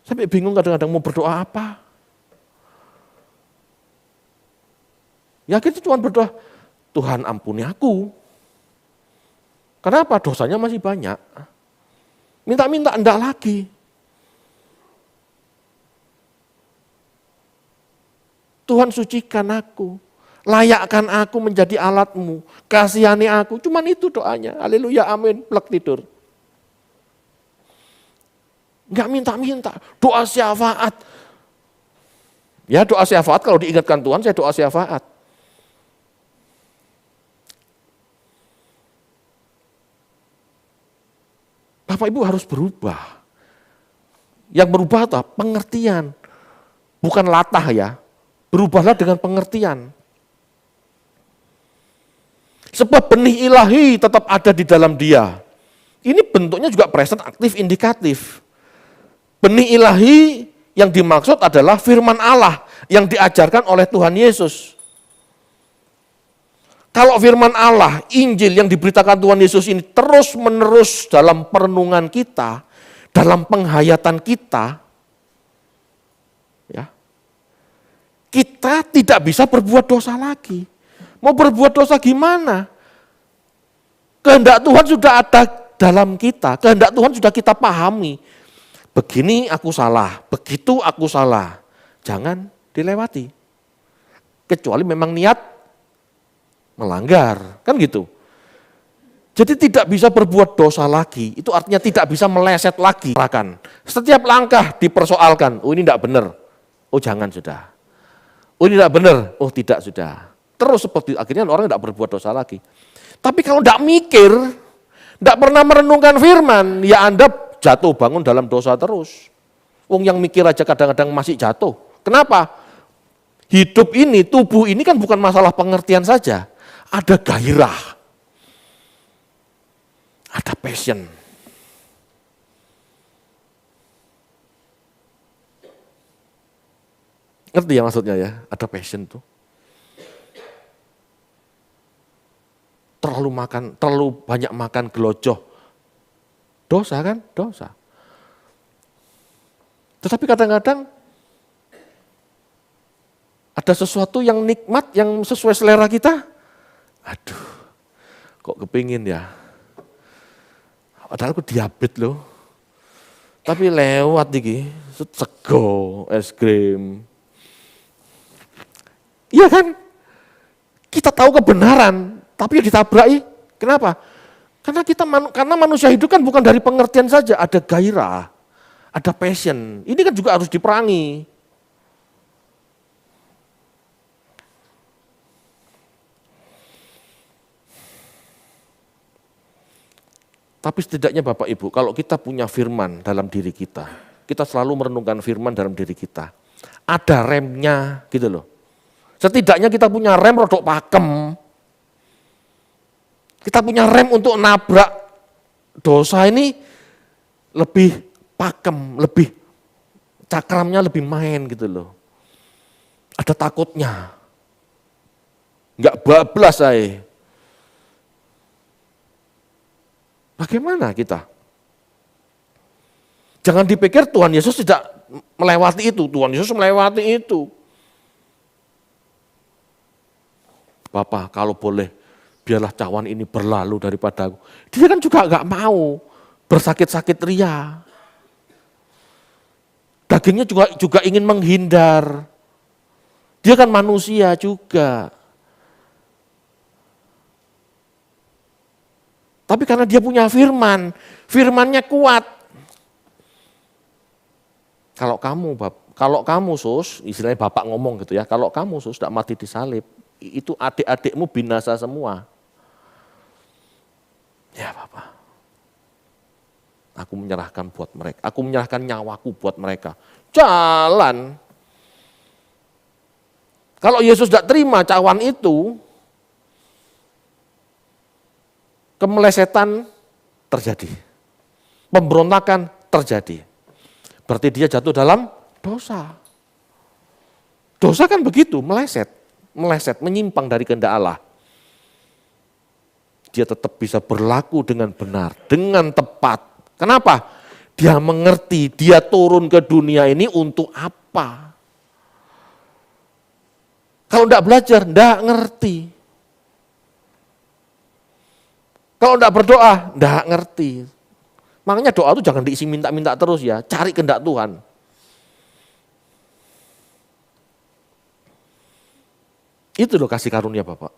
Speaker 1: Sampai bingung kadang-kadang mau berdoa apa. Ya kita cuma berdoa, Tuhan ampuni aku. Kenapa? Dosanya masih banyak. Minta-minta enggak lagi. Tuhan sucikan aku. Layakkan aku menjadi alatmu. Kasihani aku. Cuman itu doanya. Haleluya, amin. Plek tidur. Enggak minta-minta. Doa syafaat. Ya doa syafaat kalau diingatkan Tuhan saya doa syafaat. Bapak Ibu harus berubah. Yang berubah apa? Pengertian. Bukan latah ya. Berubahlah dengan pengertian. Sebab benih ilahi tetap ada di dalam dia. Ini bentuknya juga present aktif indikatif. Benih ilahi yang dimaksud adalah firman Allah yang diajarkan oleh Tuhan Yesus. Kalau firman Allah, Injil yang diberitakan Tuhan Yesus ini terus-menerus dalam perenungan kita, dalam penghayatan kita, ya, kita tidak bisa berbuat dosa lagi. Mau berbuat dosa gimana? Kehendak Tuhan sudah ada dalam kita, kehendak Tuhan sudah kita pahami. Begini aku salah, begitu aku salah. Jangan dilewati. Kecuali memang niat melanggar, kan gitu. Jadi tidak bisa berbuat dosa lagi, itu artinya tidak bisa meleset lagi. Setiap langkah dipersoalkan, oh ini tidak benar, oh jangan sudah. Oh ini tidak benar, oh tidak sudah. Terus seperti akhirnya orang tidak berbuat dosa lagi. Tapi kalau tidak mikir, tidak pernah merenungkan firman, ya Anda jatuh bangun dalam dosa terus. Wong yang mikir aja kadang-kadang masih jatuh. Kenapa? Hidup ini, tubuh ini kan bukan masalah pengertian saja. Ada gairah. Ada passion. Ngerti ya maksudnya ya? Ada passion tuh. Terlalu banyak makan gelojoh. Dosa kan? Dosa. Tetapi kadang-kadang ada sesuatu yang nikmat, yang sesuai selera kita. Aduh, kok kepingin ya? Padahal aku diabetes loh. Tapi lewat iki, sego, es krim. Iya kan? Kita tahu kebenaran, tapi ditabraki. Kenapa? Karena manusia hidup kan bukan dari pengertian saja, ada gairah, ada passion. Ini kan juga harus diperangi. Tapi setidaknya Bapak Ibu, kalau kita punya firman dalam diri kita selalu merenungkan firman dalam diri kita. Ada remnya gitu loh. Setidaknya kita punya rem rodok pakem. Kita punya rem untuk nabrak dosa ini lebih pakem, lebih cakramnya lebih main gitu loh. Ada takutnya. Enggak bablas saya. Bagaimana kita? Jangan dipikir Tuhan Yesus tidak melewati itu. Tuhan Yesus melewati itu. Bapak kalau boleh biarlah cawan ini berlalu daripada aku. Dia kan juga enggak mau bersakit-sakit ria. Dagingnya juga ingin menghindar. Dia kan manusia juga. Tapi karena dia punya firman, firmannya kuat. Kalau kamu sus, istilahnya bapak ngomong gitu ya, kalau kamu sus tidak mati disalib, itu adik-adikmu binasa semua. Ya bapak, aku menyerahkan buat mereka, aku menyerahkan nyawaku buat mereka. Jalan. Kalau Yesus tidak terima cawan itu, kemelesetan terjadi, pemberontakan terjadi. Berarti dia jatuh dalam dosa. Dosa kan begitu, meleset, menyimpang dari kehendak Allah. Dia tetap bisa berlaku dengan benar, dengan tepat. Kenapa? Dia mengerti, dia turun ke dunia ini untuk apa. Kalau tidak belajar, tidak ngerti. Kalau tidak berdoa, tidak ngerti. Makanya doa itu jangan diisi minta-minta terus ya, cari kehendak Tuhan. Itu loh kasih karunia Bapak.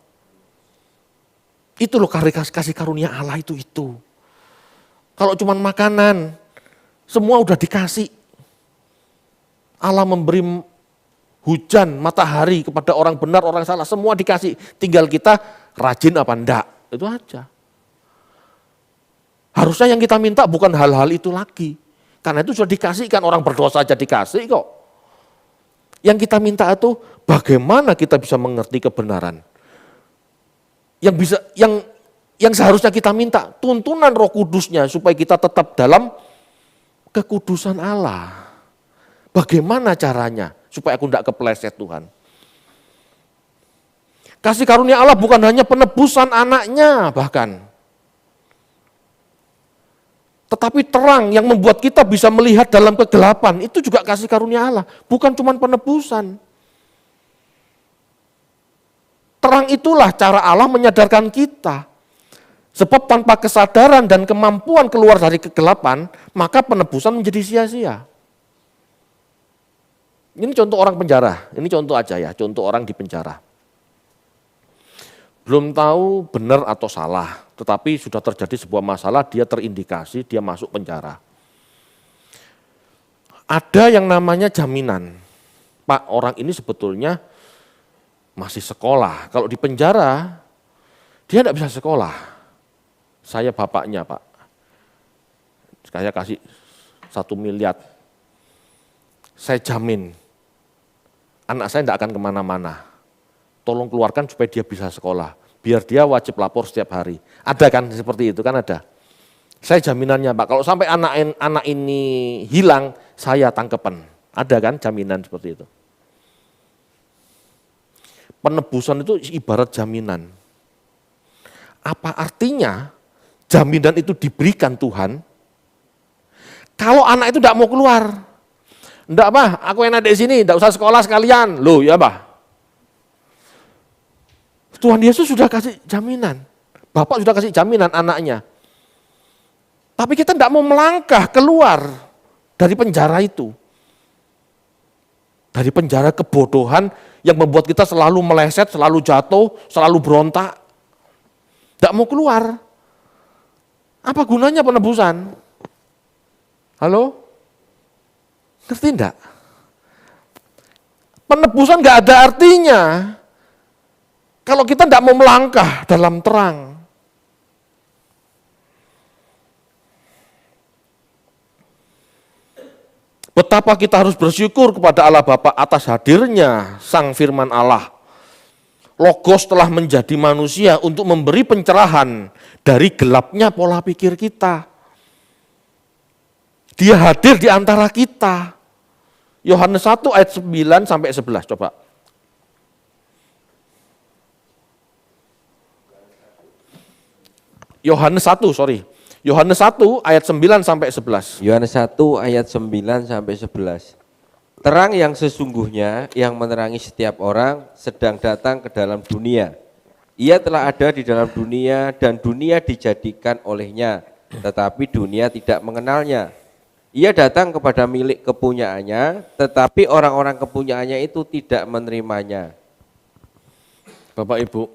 Speaker 1: Itu loh kasih karunia Allah itu. Kalau cuma makanan, semua udah dikasih. Allah memberi hujan, matahari kepada orang benar, orang salah, semua dikasih. Tinggal kita rajin apa enggak, itu aja. Harusnya yang kita minta bukan hal-hal itu lagi. Karena itu sudah dikasihkan, orang berdosa aja dikasih kok. Yang kita minta itu bagaimana kita bisa mengerti kebenaran. Yang seharusnya kita minta tuntunan Roh Kudusnya supaya kita tetap dalam kekudusan Allah. Bagaimana caranya supaya aku tidak kepleset Tuhan. Kasih karunia Allah bukan hanya penebusan anaknya bahkan. Tetapi terang yang membuat kita bisa melihat dalam kegelapan, itu juga kasih karunia Allah. Bukan cuma penebusan. Terang itulah cara Allah menyadarkan kita. Sebab tanpa kesadaran dan kemampuan keluar dari kegelapan, maka penebusan menjadi sia-sia. Ini contoh orang penjara, ini contoh aja ya, contoh orang di penjara. Belum tahu benar atau salah, tetapi sudah terjadi sebuah masalah, dia terindikasi, dia masuk penjara. Ada yang namanya jaminan. Pak, orang ini sebetulnya masih sekolah. Kalau di penjara, dia tidak bisa sekolah. Saya bapaknya, Pak. Saya kasih 1 miliar. Saya jamin, anak saya tidak akan kemana-mana. Tolong keluarkan supaya dia bisa sekolah. Biar dia wajib lapor setiap hari. Ada kan seperti itu, kan ada. Saya jaminannya, Pak, kalau sampai anak ini hilang, saya tangkepan. Ada kan jaminan seperti itu. Penebusan itu ibarat jaminan. Apa artinya jaminan itu diberikan Tuhan? Kalau anak itu tidak mau keluar, enggak Pak, aku enak di sini, enggak usah sekolah sekalian. Loh ya Pak. Tuhan Yesus sudah kasih jaminan. Bapak sudah kasih jaminan anaknya. Tapi kita tidak mau melangkah keluar dari penjara itu. Dari penjara kebodohan yang membuat kita selalu meleset, selalu jatuh, selalu berontak. Tidak mau keluar. Apa gunanya penebusan? Halo? Ngerti enggak? Penebusan enggak ada artinya kalau kita enggak mau melangkah dalam terang. Betapa kita harus bersyukur kepada Allah Bapa atas hadirnya Sang Firman Allah. Logos telah menjadi manusia untuk memberi pencerahan dari gelapnya pola pikir kita. Dia hadir di antara kita. Yohanes 1 ayat 9 sampai 11, coba. Yohanes 1 ayat 9 sampai 11.
Speaker 2: Yohanes 1 ayat 9 sampai 11. Terang yang sesungguhnya yang menerangi setiap orang sedang datang ke dalam dunia. Ia telah ada di dalam dunia dan dunia dijadikan olehnya, tetapi dunia tidak mengenalnya. Ia datang kepada milik kepunyaannya, tetapi orang-orang kepunyaannya itu tidak menerimanya.
Speaker 1: Bapak Ibu,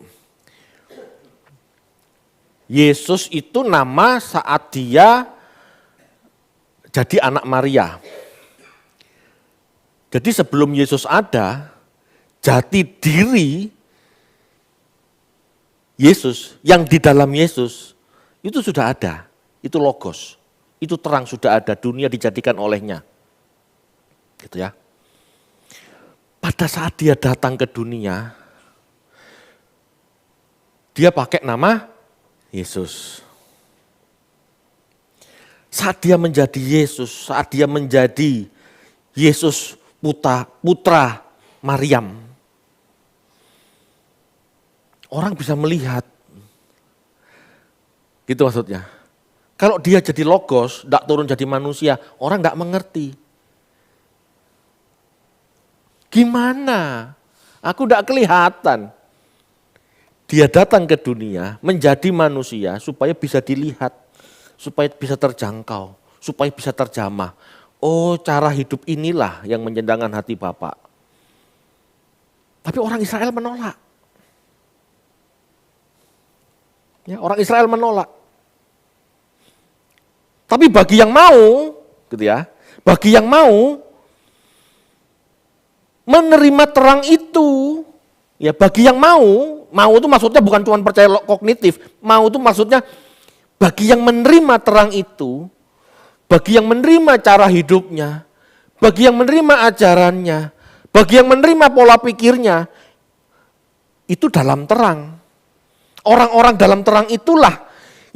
Speaker 1: Yesus itu nama saat dia jadi anak Maria. Jadi sebelum Yesus ada, jati diri Yesus yang di dalam Yesus itu sudah ada, itu logos, itu terang sudah ada, dunia dijadikan olehnya. Gitu ya. Pada saat dia datang ke dunia, dia pakai nama Yesus. Saat dia menjadi Yesus, saat dia menjadi Yesus putra Maryam, orang bisa melihat, gitu maksudnya. Kalau dia jadi logos, tidak turun jadi manusia, orang tidak mengerti. Gimana? Aku tidak kelihatan. Dia datang ke dunia, menjadi manusia supaya bisa dilihat, supaya bisa terjangkau, supaya bisa terjamah. Oh, cara hidup inilah yang menyenangkan hati Bapak. Tapi orang Israel menolak. Ya, orang Israel menolak. Tapi bagi yang mau, gitu ya, bagi yang mau menerima terang itu, ya bagi yang mau itu maksudnya bukan cuma percaya kognitif, mau itu maksudnya bagi yang menerima terang itu, bagi yang menerima cara hidupnya, bagi yang menerima ajarannya, bagi yang menerima pola pikirnya, itu dalam terang. Orang-orang dalam terang itulah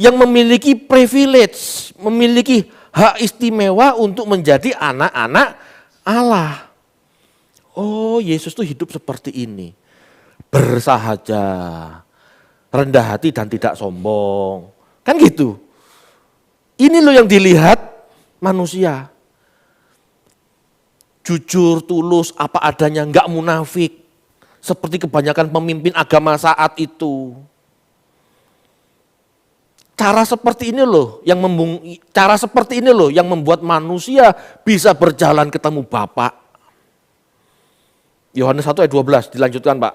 Speaker 1: yang memiliki privilege, memiliki hak istimewa untuk menjadi anak-anak Allah. Oh, Yesus tuh hidup seperti ini. Bersahaja, rendah hati dan tidak sombong. Kan gitu. Ini loh yang dilihat manusia. Jujur, tulus, apa adanya, enggak munafik. Seperti kebanyakan pemimpin agama saat itu. cara seperti ini loh yang membuat manusia bisa berjalan ketemu Bapa. Yohanes 1 ayat 12 dilanjutkan, Pak.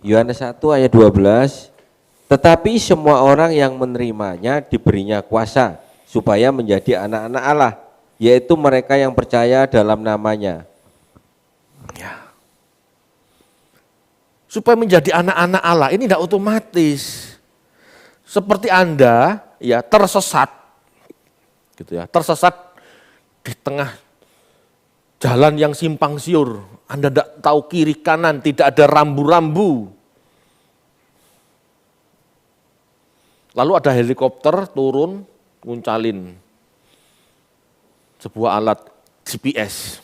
Speaker 2: Yohanes 1 ayat 12, tetapi semua orang yang menerimanya diberinya kuasa supaya menjadi anak-anak Allah, yaitu mereka yang percaya dalam namanya.
Speaker 1: Ya. Supaya menjadi anak-anak Allah, ini tidak otomatis. Seperti Anda ya tersesat, gitu ya, tersesat di tengah jalan yang simpang siur. Anda tidak tahu kiri kanan, tidak ada rambu-rambu. Lalu ada helikopter turun, nguncalin sebuah alat GPS.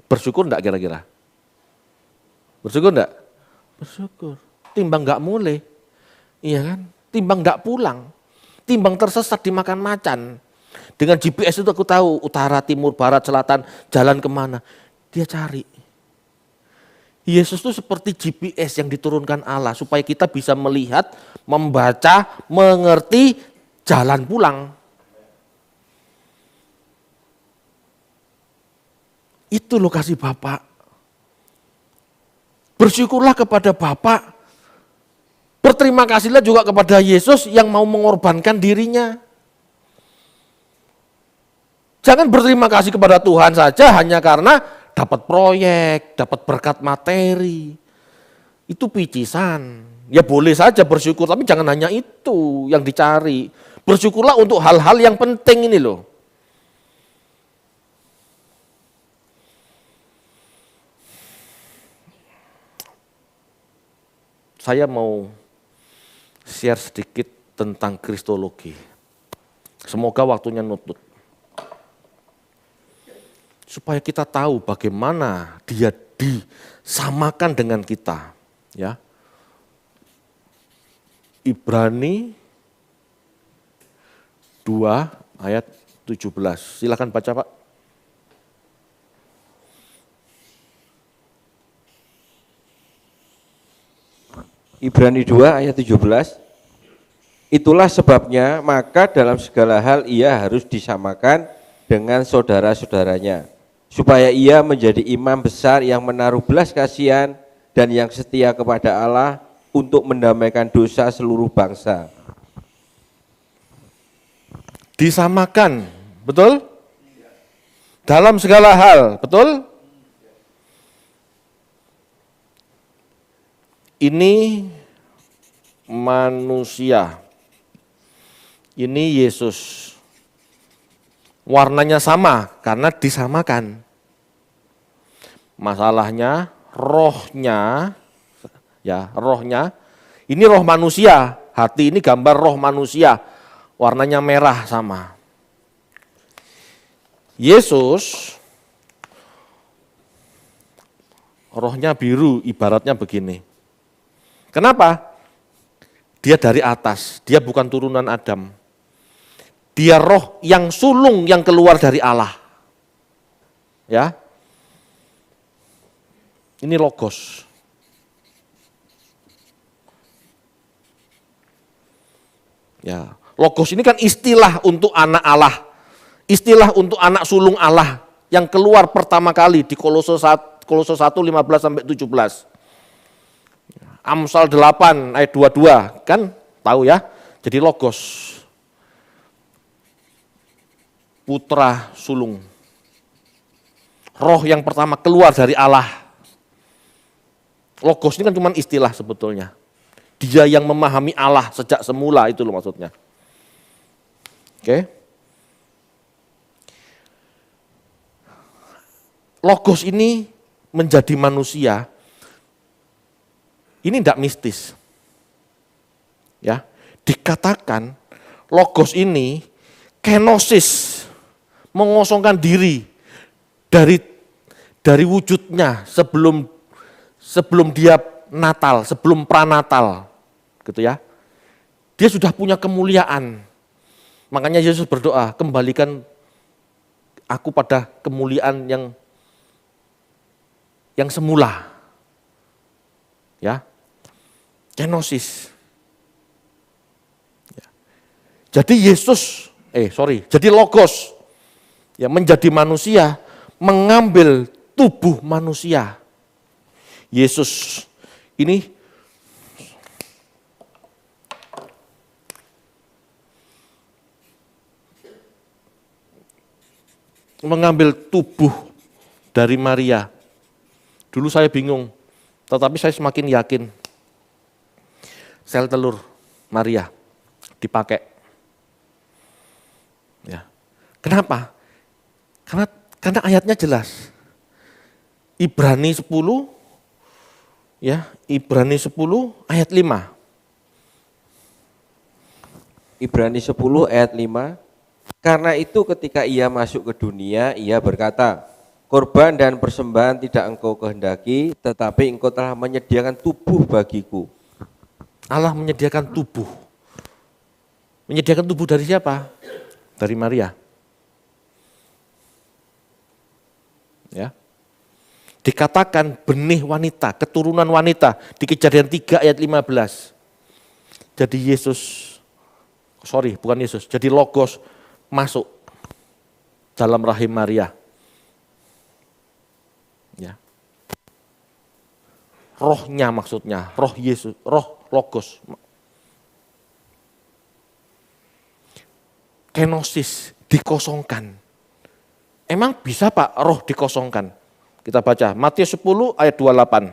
Speaker 1: Bersyukur enggak kira-kira? Bersyukur enggak? Bersyukur. Timbang enggak mulai, iya kan? Timbang enggak pulang, timbang tersesat dimakan macan. Dengan GPS itu aku tahu utara, timur, barat, selatan, jalan kemana. Dia cari. Yesus itu seperti GPS yang diturunkan Allah supaya kita bisa melihat, membaca, mengerti, jalan pulang. Itu loh kasih Bapak. Bersyukurlah kepada Bapak. Berterima kasihlah juga kepada Yesus yang mau mengorbankan dirinya. Jangan berterima kasih kepada Tuhan saja hanya karena dapat proyek, dapat berkat materi. Itu picisan. Ya boleh saja bersyukur, tapi jangan hanya itu yang dicari. Bersyukurlah untuk hal-hal yang penting ini loh. Saya mau share sedikit tentang kristologi. Semoga waktunya nutut. Supaya kita tahu bagaimana dia disamakan dengan kita. Ya. Ibrani 2 ayat 17. Silakan baca, Pak.
Speaker 2: Ibrani 2 ayat 17, itulah sebabnya maka dalam segala hal ia harus disamakan dengan saudara-saudaranya, supaya ia menjadi imam besar yang menaruh belas kasihan dan yang setia kepada Allah untuk mendamaikan dosa seluruh bangsa.
Speaker 1: Disamakan, betul? Dalam segala hal, betul? Ini manusia, ini Yesus. Warnanya sama karena disamakan. Masalahnya rohnya, ya rohnya, ini roh manusia, hati ini gambar roh manusia, warnanya merah sama. Yesus, rohnya biru, ibaratnya begini. Kenapa? Dia dari atas, dia bukan turunan Adam. Dia roh yang sulung yang keluar dari Allah. Ya. Ini logos. Ya, logos ini kan istilah untuk anak Allah. Istilah untuk anak sulung Allah yang keluar pertama kali di Kolose 1 15 sampai 17. Amsal 8 ayat 22, kan tahu ya, jadi logos, putra sulung, roh yang pertama keluar dari Allah. Logos ini kan cuma istilah sebetulnya, dia yang memahami Allah sejak semula, itu loh maksudnya. Oke. Logos ini menjadi manusia. Ini tidak mistis. Ya, dikatakan logos ini kenosis, mengosongkan diri dari wujudnya sebelum dia natal, sebelum pranatal, gitu ya. Dia sudah punya kemuliaan. Makanya Yesus berdoa, kembalikan aku pada kemuliaan yang semula. Ya. Kenosis. Jadi jadi Logos yang menjadi manusia mengambil tubuh manusia. Yesus ini mengambil tubuh dari Maria. Dulu saya bingung, tetapi saya semakin yakin sel telur Maria dipakai. Ya. Kenapa? Karena ayatnya jelas. Ibrani 10 Ibrani 10 ayat 5.
Speaker 2: Ibrani 10 ayat 5. Karena itu ketika ia masuk ke dunia, ia berkata, korban dan persembahan tidak engkau kehendaki, tetapi engkau telah menyediakan tubuh bagiku.
Speaker 1: Allah menyediakan tubuh. Menyediakan tubuh dari siapa? Dari Maria. Ya. Dikatakan benih wanita, keturunan wanita di Kejadian 3 ayat 15. Jadi jadi Logos masuk dalam rahim Maria. Ya. Rohnya maksudnya, roh Yesus, roh Logos. Kenosis, dikosongkan. Emang bisa Pak roh dikosongkan? Kita baca Matius 10 ayat 28.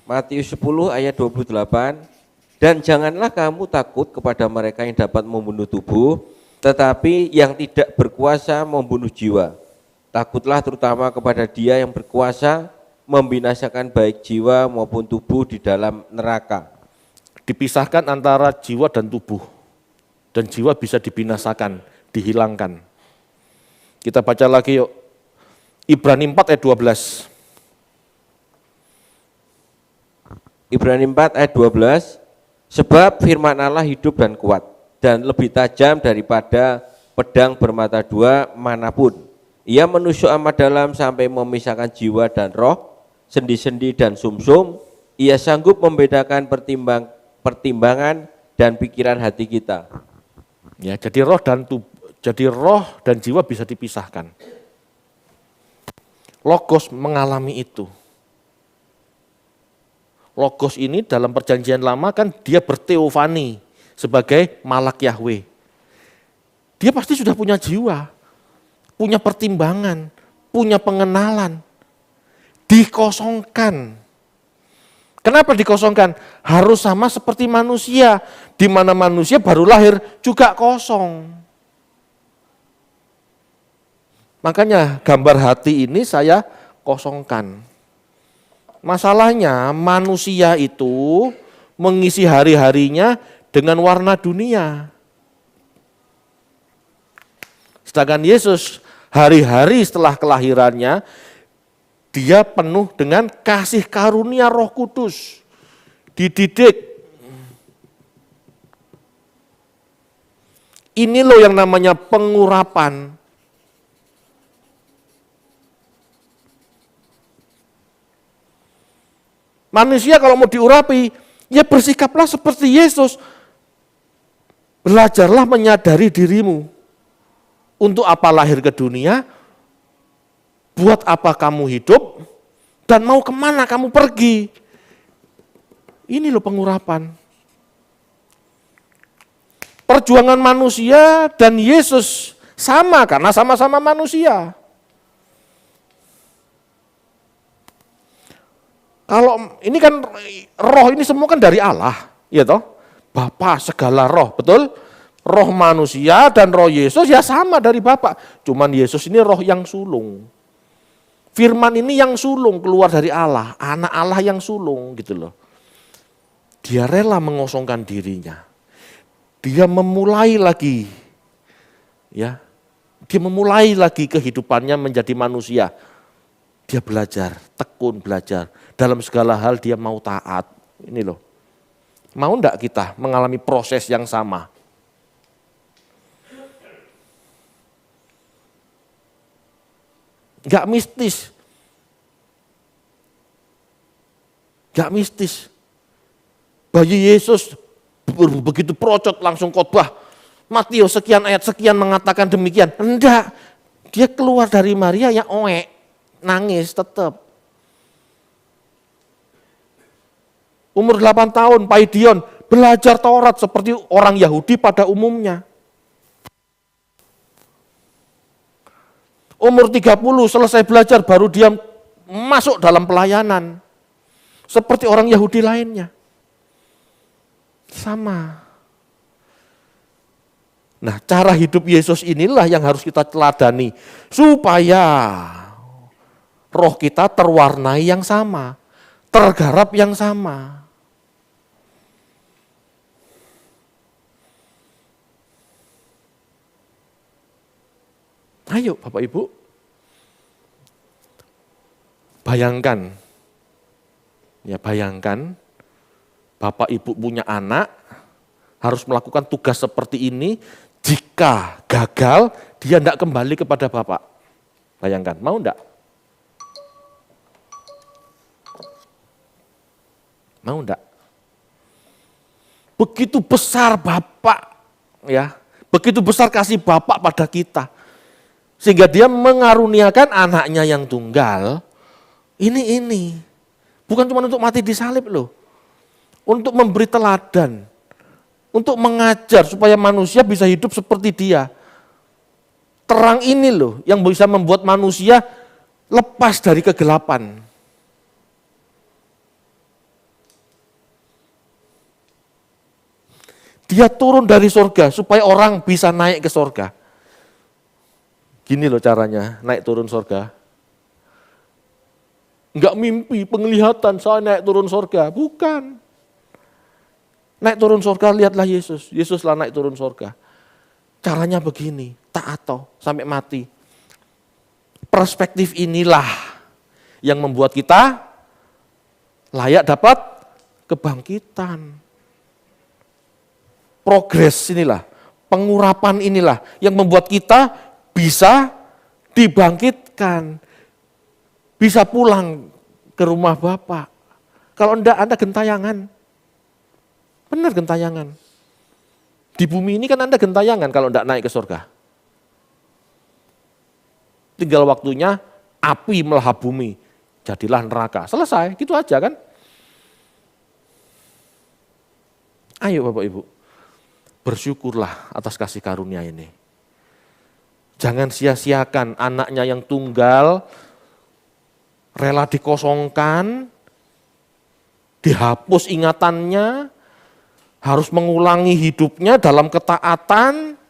Speaker 2: Matius 10 ayat 28. Dan janganlah kamu takut kepada mereka yang dapat membunuh tubuh, tetapi yang tidak berkuasa membunuh jiwa. Takutlah terutama kepada Dia yang berkuasa membinasakan baik jiwa maupun tubuh di dalam neraka.
Speaker 1: Dipisahkan antara jiwa dan tubuh. Dan jiwa bisa dibinasakan, dihilangkan. Kita baca lagi yuk. Ibrani 4 ayat 12.
Speaker 2: Ibrani 4 ayat 12. Sebab firman Allah hidup dan kuat, dan lebih tajam daripada pedang bermata dua manapun. Ia menusuk amat dalam sampai memisahkan jiwa dan roh, sendi-sendi dan sumsum. Ia sanggup membedakan pertimbangan dan pikiran hati kita.
Speaker 1: Ya, jadi roh dan jiwa bisa dipisahkan. Logos mengalami itu. Logos ini dalam perjanjian lama kan dia berteofani sebagai malak Yahweh. Dia pasti sudah punya jiwa, punya pertimbangan, punya pengenalan. Dikosongkan. Kenapa dikosongkan? Harus sama seperti manusia, di mana manusia baru lahir juga kosong. Makanya gambar hati ini saya kosongkan. Masalahnya manusia itu mengisi hari-harinya dengan warna dunia. Sedangkan Yesus hari-hari setelah kelahirannya, dia penuh dengan kasih karunia Roh Kudus. Dididik. Ini loh yang namanya pengurapan. Manusia kalau mau diurapi, ya bersikaplah seperti Yesus. Belajarlah menyadari dirimu. Untuk apa lahir ke dunia, buat apa kamu hidup, dan mau kemana kamu pergi. Ini loh pengurapan. Perjuangan manusia dan Yesus sama karena sama-sama manusia. Kalau ini kan roh ini semua kan dari Allah, ya toh? Bapa segala roh, betul? Roh manusia dan roh Yesus ya sama dari Bapa. Cuman Yesus ini roh yang sulung. Firman ini yang sulung keluar dari Allah, anak Allah yang sulung gitu loh. Dia rela mengosongkan dirinya. Dia memulai lagi, ya. Dia memulai lagi kehidupannya menjadi manusia. Dia belajar, tekun belajar. Dalam segala hal dia mau taat. Ini loh. Mau enggak kita mengalami proses yang sama? Enggak mistis. Enggak mistis. bayi Yesus begitu procot langsung khotbah. Matius sekian ayat sekian mengatakan demikian. Enggak, dia keluar dari Maria ya nangis tetap. Umur 8 tahun, Paidion belajar Taurat seperti orang Yahudi pada umumnya. Umur 30 selesai belajar baru dia masuk dalam pelayanan. Seperti orang Yahudi lainnya. Sama. Nah, cara hidup Yesus inilah yang harus kita teladani. Supaya roh kita terwarnai yang sama. Tergarap yang sama. Ayo Bapak Ibu, bayangkan Bapak Ibu punya anak, harus melakukan tugas seperti ini, jika gagal dia tidak kembali kepada Bapak. Bayangkan, mau enggak? Mau enggak? Begitu besar Bapak, ya, begitu besar kasih Bapak pada kita. Sehingga dia mengaruniakan anaknya yang tunggal, ini. Bukan cuma untuk mati di salib loh. Untuk memberi teladan. Untuk mengajar supaya manusia bisa hidup seperti dia. Terang ini loh yang bisa membuat manusia lepas dari kegelapan. Dia turun dari surga supaya orang bisa naik ke surga. Gini loh caranya naik turun surga. Enggak mimpi, penglihatan saya naik turun surga. Bukan. Naik turun surga, lihatlah Yesus. Yesuslah naik turun surga. Caranya begini, taat sampai mati. Perspektif inilah yang membuat kita layak dapat kebangkitan. Progres inilah, pengurapan inilah yang membuat kita bisa dibangkitkan, bisa pulang ke rumah Bapak. Kalau enggak, Anda gentayangan. Benar gentayangan. Di bumi ini kan Anda gentayangan kalau enggak naik ke surga. Tinggal waktunya api melahap bumi, jadilah neraka. Selesai, gitu aja kan. Ayo Bapak Ibu, bersyukurlah atas kasih karunia ini. Jangan sia-siakan anaknya yang tunggal, rela dikosongkan, dihapus ingatannya, harus mengulangi hidupnya dalam ketaatan.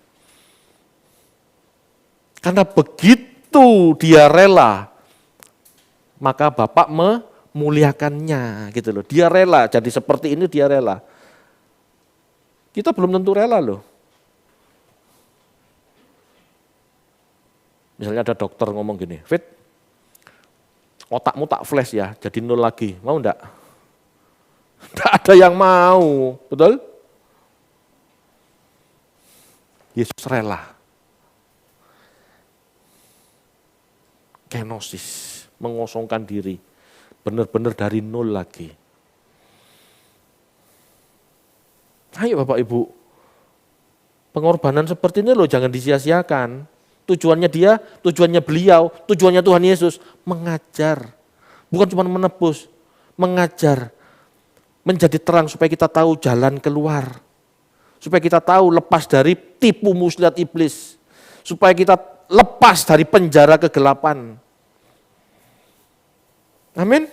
Speaker 1: Karena begitu dia rela, maka Bapak memuliakannya gitu loh. Dia rela, jadi seperti ini dia rela. Kita belum tentu rela loh. Misalnya ada dokter ngomong gini, Fit, otakmu tak flash ya, jadi 0 lagi, mau enggak? Enggak ada yang mau, betul? Yesus rela. Kenosis, mengosongkan diri, benar-benar dari 0 lagi. Ayo Bapak Ibu, pengorbanan seperti ini loh jangan disia-siakan. Tujuannya beliau, tujuannya Tuhan Yesus, mengajar. Bukan cuma menebus, mengajar. Menjadi terang supaya kita tahu jalan keluar. Supaya kita tahu lepas dari tipu muslihat iblis. Supaya kita lepas dari penjara kegelapan. Amin.